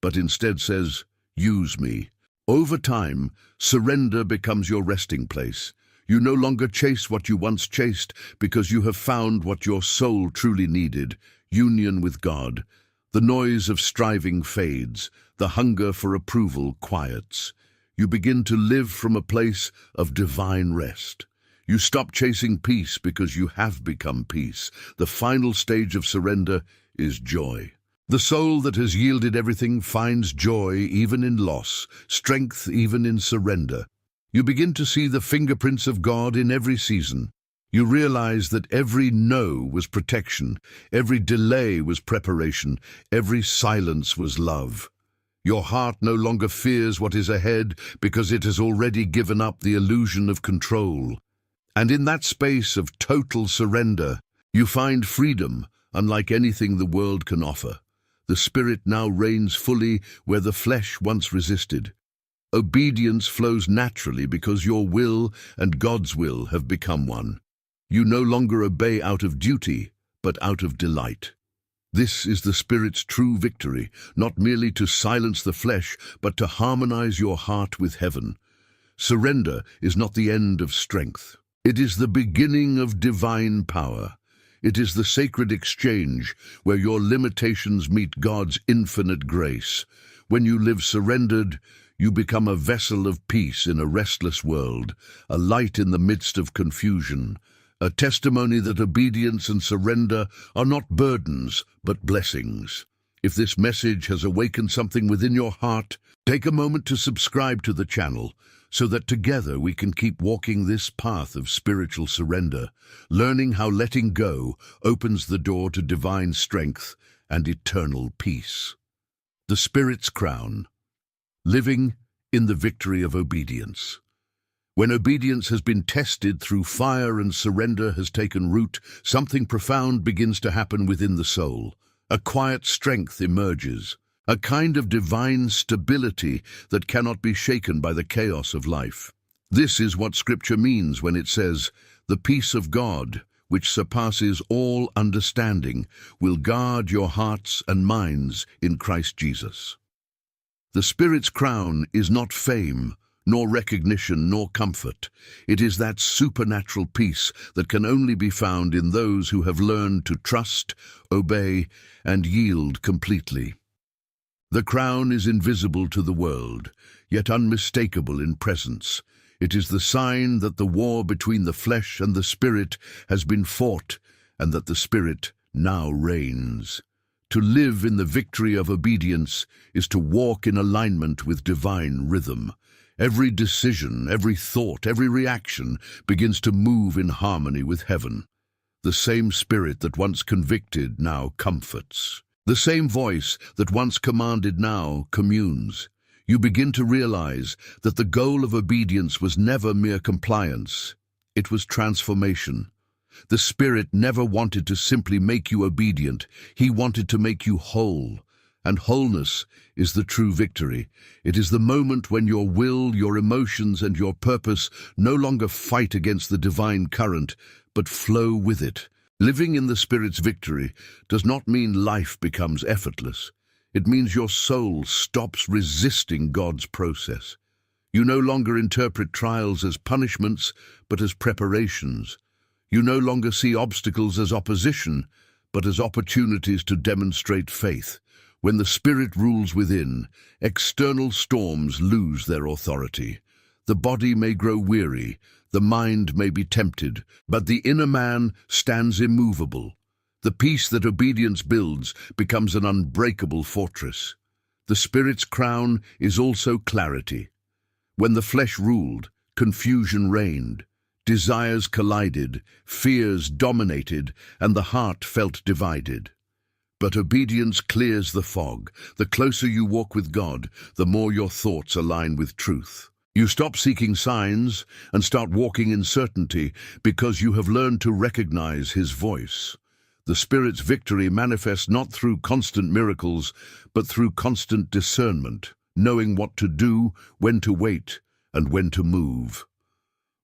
but instead says, "Use me." Over time, surrender becomes your resting place. You no longer chase what you once chased because you have found what your soul truly needed, union with God. The noise of striving fades, the hunger for approval quiets. You begin to live from a place of divine rest. You stop chasing peace because you have become peace. The final stage of surrender is joy. The soul that has yielded everything finds joy even in loss, strength even in surrender. You begin to see the fingerprints of God in every season. You realize that every no was protection, every delay was preparation, every silence was love. Your heart no longer fears what is ahead because it has already given up the illusion of control. And in that space of total surrender, you find freedom, unlike anything the world can offer. The Spirit now reigns fully where the flesh once resisted. Obedience flows naturally because your will and God's will have become one. You no longer obey out of duty, but out of delight. This is the Spirit's true victory, not merely to silence the flesh, but to harmonize your heart with heaven. Surrender is not the end of strength. It is the beginning of divine power. It is the sacred exchange where your limitations meet God's infinite grace. When you live surrendered, you become a vessel of peace in a restless world, a light in the midst of confusion, a testimony that obedience and surrender are not burdens, but blessings. If this message has awakened something within your heart, take a moment to subscribe to the channel so that together we can keep walking this path of spiritual surrender, learning how letting go opens the door to divine strength and eternal peace. The Spirit's crown. Living in the victory of obedience. When obedience has been tested through fire and surrender has taken root, something profound begins to happen within the soul. A quiet strength emerges, a kind of divine stability that cannot be shaken by the chaos of life. This is what Scripture means when it says, "The peace of God, which surpasses all understanding, will guard your hearts and minds in Christ Jesus." The Spirit's crown is not fame, nor recognition, nor comfort. It is that supernatural peace that can only be found in those who have learned to trust, obey, and yield completely. The crown is invisible to the world, yet unmistakable in presence. It is the sign that the war between the flesh and the Spirit has been fought, and that the Spirit now reigns. To live in the victory of obedience is to walk in alignment with divine rhythm. Every decision, every thought, every reaction begins to move in harmony with heaven. The same Spirit that once convicted now comforts. The same voice that once commanded now communes. You begin to realize that the goal of obedience was never mere compliance. It was transformation. The Spirit never wanted to simply make you obedient. He wanted to make you whole. And wholeness is the true victory. It is the moment when your will, your emotions, and your purpose no longer fight against the divine current, but flow with it. Living in the Spirit's victory does not mean life becomes effortless. It means your soul stops resisting God's process. You no longer interpret trials as punishments, but as preparations. You no longer see obstacles as opposition, but as opportunities to demonstrate faith. When the Spirit rules within, external storms lose their authority. The body may grow weary, the mind may be tempted, but the inner man stands immovable. The peace that obedience builds becomes an unbreakable fortress. The Spirit's crown is also clarity. When the flesh ruled, confusion reigned. Desires collided, fears dominated, and the heart felt divided. But obedience clears the fog. The closer you walk with God, the more your thoughts align with truth. You stop seeking signs and start walking in certainty because you have learned to recognize His voice. The Spirit's victory manifests not through constant miracles, but through constant discernment, knowing what to do, when to wait, and when to move.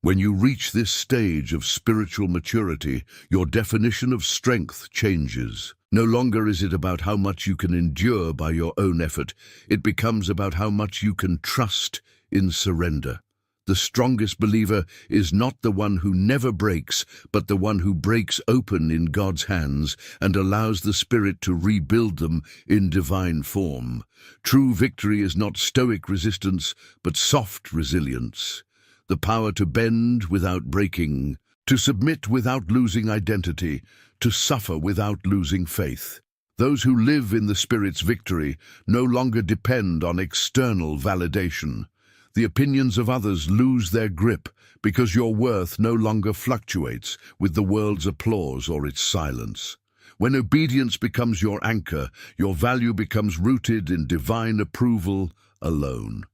When you reach this stage of spiritual maturity, your definition of strength changes. No longer is it about how much you can endure by your own effort. It becomes about how much you can trust in surrender. The strongest believer is not the one who never breaks, but the one who breaks open in God's hands and allows the Spirit to rebuild them in divine form. True victory is not stoic resistance, but soft resilience. The power to bend without breaking, to submit without losing identity, to suffer without losing faith. Those who live in the Spirit's victory no longer depend on external validation. The opinions of others lose their grip because your worth no longer fluctuates with the world's applause or its silence. When obedience becomes your anchor, your value becomes rooted in divine approval alone.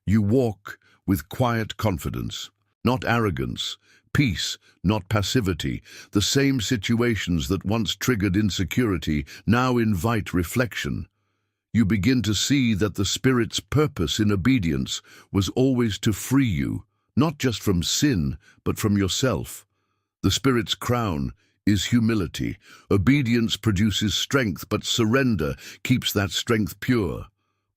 You walk with quiet confidence, not arrogance, peace, not passivity. The same situations that once triggered insecurity now invite reflection. You begin to see that the Spirit's purpose in obedience was always to free you, not just from sin, but from yourself. The Spirit's crown is humility. Obedience produces strength, but surrender keeps that strength pure.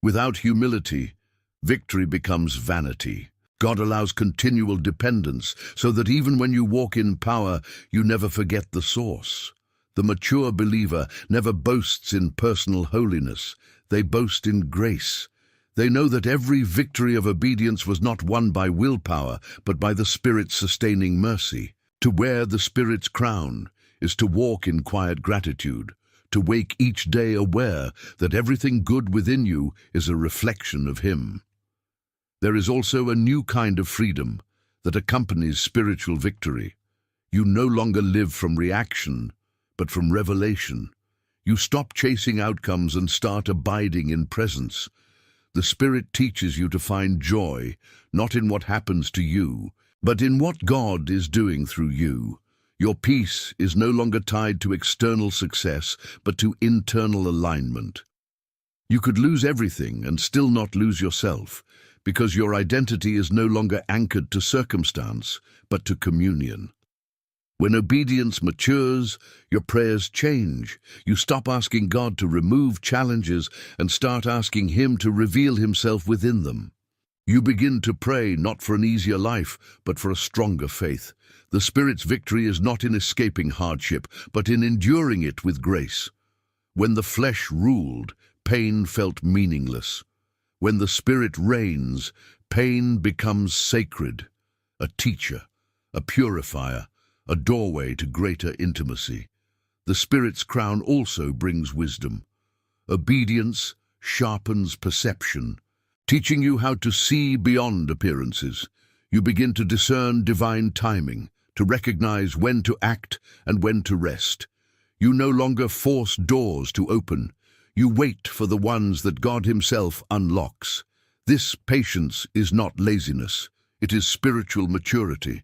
Without humility, victory becomes vanity. God allows continual dependence so that even when you walk in power, you never forget the source. The mature believer never boasts in personal holiness. They boast in grace. They know that every victory of obedience was not won by willpower, but by the Spirit's sustaining mercy. To wear the Spirit's crown is to walk in quiet gratitude, to wake each day aware that everything good within you is a reflection of Him. There is also a new kind of freedom that accompanies spiritual victory. You no longer live from reaction, but from revelation. You stop chasing outcomes and start abiding in presence. The Spirit teaches you to find joy, not in what happens to you, but in what God is doing through you. Your peace is no longer tied to external success, but to internal alignment. You could lose everything and still not lose yourself, because your identity is no longer anchored to circumstance, but to communion. When obedience matures, your prayers change. You stop asking God to remove challenges and start asking Him to reveal Himself within them. You begin to pray not for an easier life, but for a stronger faith. The Spirit's victory is not in escaping hardship, but in enduring it with grace. When the flesh ruled, pain felt meaningless. When the Spirit reigns, pain becomes sacred, a teacher, a purifier, a doorway to greater intimacy. The Spirit's crown also brings wisdom. Obedience sharpens perception, teaching you how to see beyond appearances. You begin to discern divine timing, to recognize when to act and when to rest. You no longer force doors to open. You wait for the ones that God Himself unlocks. This patience is not laziness. It is spiritual maturity.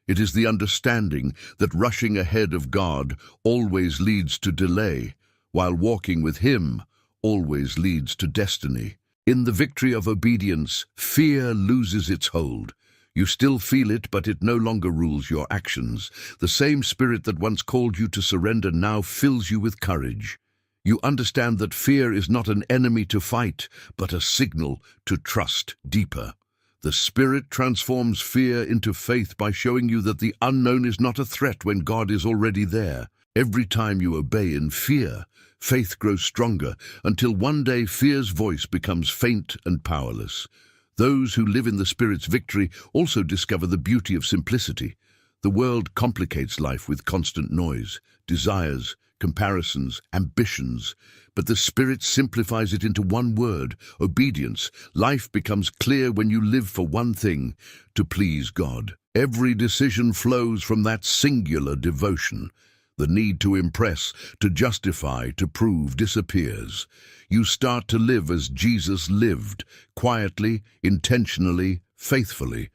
It is the understanding that rushing ahead of God always leads to delay, while walking with Him always leads to destiny. In the victory of obedience, fear loses its hold. You still feel it, but it no longer rules your actions. The same Spirit that once called you to surrender now fills you with courage. You understand that fear is not an enemy to fight, but a signal to trust deeper. The Spirit transforms fear into faith by showing you that the unknown is not a threat when God is already there. Every time you obey in fear, faith grows stronger until one day fear's voice becomes faint and powerless. Those who live in the Spirit's victory also discover the beauty of simplicity. The world complicates life with constant noise, desires, comparisons, ambitions, but the Spirit simplifies it into one word: obedience. Life becomes clear when you live for one thing: to please God. Every decision flows from that singular devotion. The need to impress, to justify, to prove disappears. You start to live as Jesus lived, quietly, intentionally, faithfully.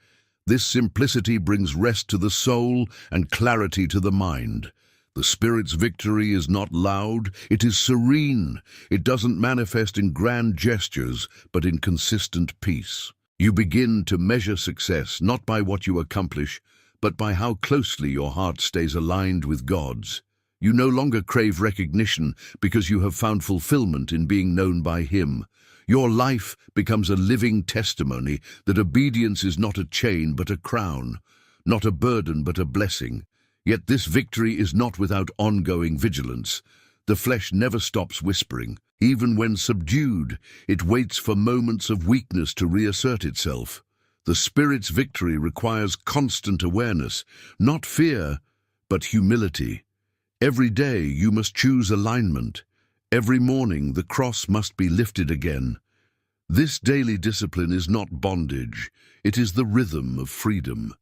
This simplicity brings rest to the soul and clarity to the mind. The Spirit's victory is not loud, it is serene. It doesn't manifest in grand gestures, but in consistent peace. You begin to measure success not by what you accomplish, but by how closely your heart stays aligned with God's. You no longer crave recognition because you have found fulfillment in being known by Him. Your life becomes a living testimony that obedience is not a chain but a crown, not a burden but a blessing. Yet this victory is not without ongoing vigilance. The flesh never stops whispering. Even when subdued, it waits for moments of weakness to reassert itself. The Spirit's victory requires constant awareness, not fear, but humility. Every day you must choose alignment. Every morning the cross must be lifted again. This daily discipline is not bondage, it is the rhythm of freedom.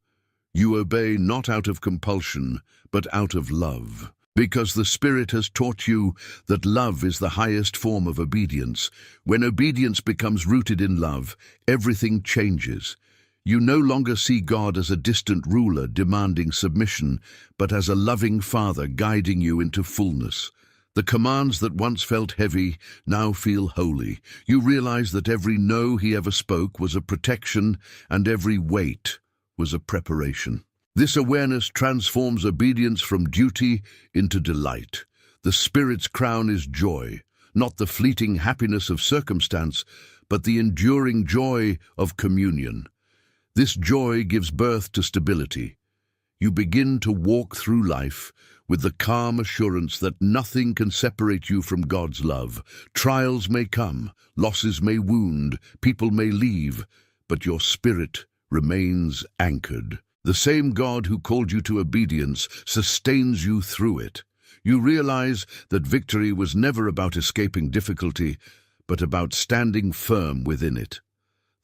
You obey not out of compulsion, but out of love, because the Spirit has taught you that love is the highest form of obedience. When obedience becomes rooted in love, everything changes. You no longer see God as a distant ruler demanding submission, but as a loving Father guiding you into fullness. The commands that once felt heavy now feel holy. You realize that every no He ever spoke was a protection, and every wait was a preparation. This awareness transforms obedience from duty into delight. The Spirit's crown is joy, not the fleeting happiness of circumstance, but the enduring joy of communion. This joy gives birth to stability. You begin to walk through life with the calm assurance that nothing can separate you from God's love. Trials may come, losses may wound, people may leave, but your spirit remains anchored. The same God who called you to obedience sustains you through it. You realize that victory was never about escaping difficulty, but about standing firm within it.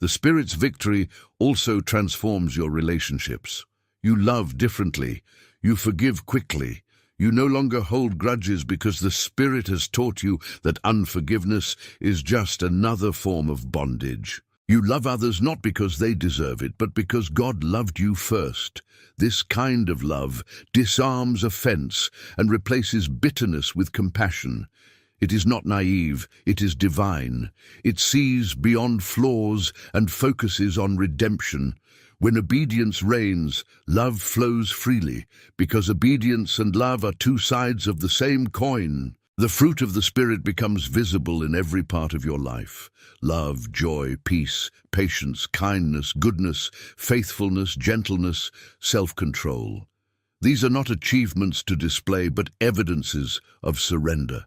The Spirit's victory also transforms your relationships. You love differently. You forgive quickly. You no longer hold grudges because the Spirit has taught you that unforgiveness is just another form of bondage. You love others not because they deserve it, but because God loved you first. This kind of love disarms offense and replaces bitterness with compassion. It is not naive, it is divine. It sees beyond flaws and focuses on redemption. When obedience reigns, love flows freely, because obedience and love are two sides of the same coin. The fruit of the Spirit becomes visible in every part of your life. Love, joy, peace, patience, kindness, goodness, faithfulness, gentleness, self-control. These are not achievements to display, but evidences of surrender.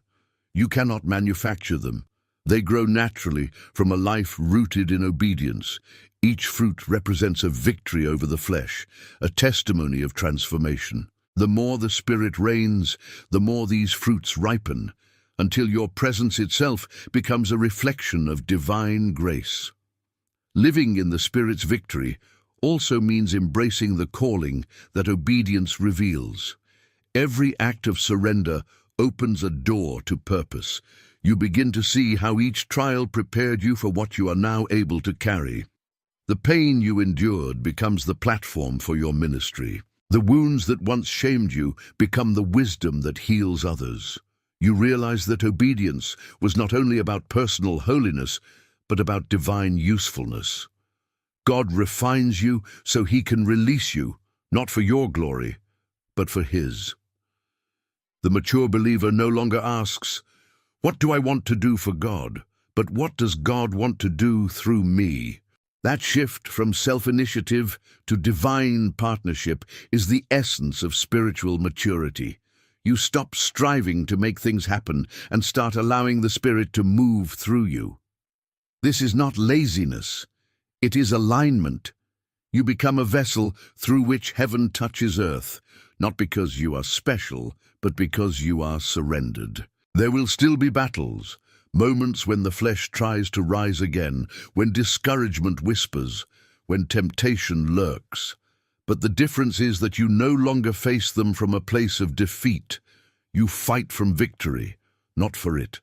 You cannot manufacture them. They grow naturally from a life rooted in obedience. Each fruit represents a victory over the flesh, a testimony of transformation. The more the Spirit reigns, the more these fruits ripen, until your presence itself becomes a reflection of divine grace. Living in the Spirit's victory also means embracing the calling that obedience reveals. Every act of surrender opens a door to purpose. You begin to see how each trial prepared you for what you are now able to carry. The pain you endured becomes the platform for your ministry. The wounds that once shamed you become the wisdom that heals others. You realize that obedience was not only about personal holiness, but about divine usefulness. God refines you so He can release you, not for your glory, but for His. The mature believer no longer asks, "What do I want to do for God?" but "What does God want to do through me?" That shift from self-initiative to divine partnership is the essence of spiritual maturity. You stop striving to make things happen and start allowing the Spirit to move through you. This is not laziness. It is alignment. You become a vessel through which heaven touches earth, not because you are special, but because you are surrendered. There will still be battles, moments when the flesh tries to rise again, when discouragement whispers, when temptation lurks. But the difference is that you no longer face them from a place of defeat. You fight from victory, not for it.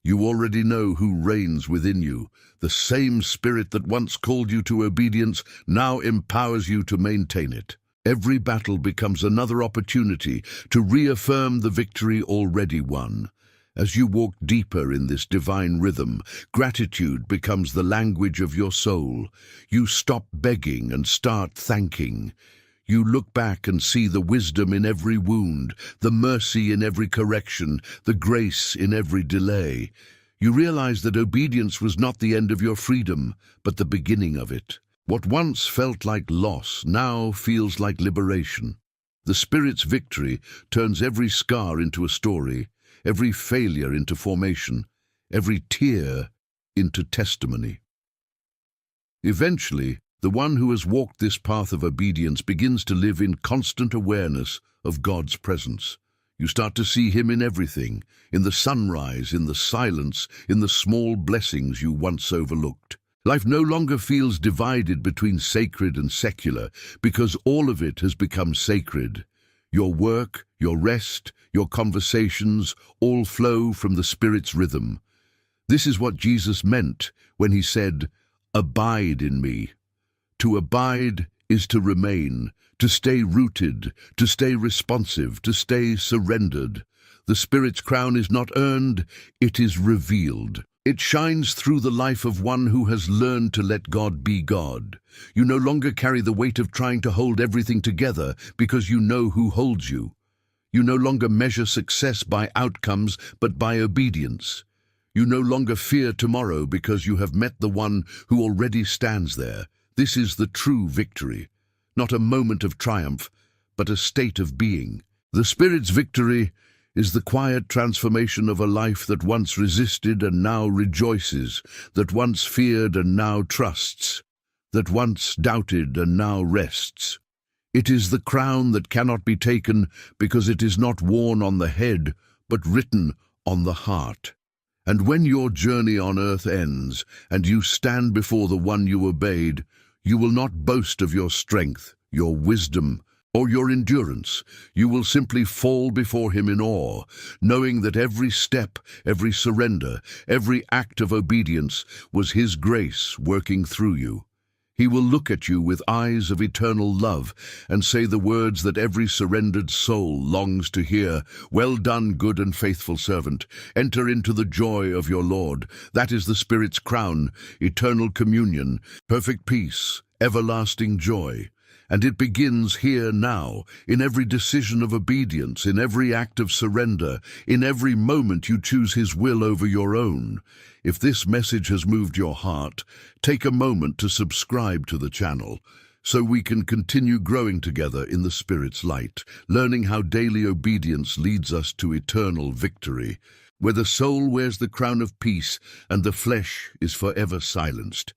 You already know who reigns within you. The same Spirit that once called you to obedience now empowers you to maintain it. Every battle becomes another opportunity to reaffirm the victory already won. As you walk deeper in this divine rhythm, gratitude becomes the language of your soul. You stop begging and start thanking. You look back and see the wisdom in every wound, the mercy in every correction, the grace in every delay. You realize that obedience was not the end of your freedom, but the beginning of it. What once felt like loss now feels like liberation. The Spirit's victory turns every scar into a story, every failure into formation, every tear into testimony. Eventually, the one who has walked this path of obedience begins to live in constant awareness of God's presence. You start to see Him in everything, in the sunrise, in the silence, in the small blessings you once overlooked. Life no longer feels divided between sacred and secular, because all of it has become sacred. Your work, your rest, your conversations all flow from the Spirit's rhythm. This is what Jesus meant when He said, "Abide in me." To abide is to remain, to stay rooted, to stay responsive, to stay surrendered. The Spirit's crown is not earned, it is revealed. It shines through the life of one who has learned to let God be God. You no longer carry the weight of trying to hold everything together because you know who holds you. You no longer measure success by outcomes, but by obedience. You no longer fear tomorrow because you have met the one who already stands there. This is the true victory, not a moment of triumph, but a state of being. The Spirit's victory is the quiet transformation of a life that once resisted and now rejoices, that once feared and now trusts, that once doubted and now rests. It is the crown that cannot be taken because it is not worn on the head, but written on the heart. And when your journey on earth ends, and you stand before the one you obeyed, you will not boast of your strength, your wisdom, or your endurance. You will simply fall before him in awe, knowing that every step, every surrender, every act of obedience was his grace working through you. He will look at you with eyes of eternal love and say the words that every surrendered soul longs to hear. Well done, good and faithful servant. Enter into the joy of your Lord. That is the Spirit's crown, eternal communion, perfect peace, everlasting joy. And it begins here now, in every decision of obedience, in every act of surrender, in every moment you choose his will over your own. If this message has moved your heart, take a moment to subscribe to the channel so we can continue growing together in the Spirit's light, learning how daily obedience leads us to eternal victory, where the soul wears the crown of peace and the flesh is forever silenced.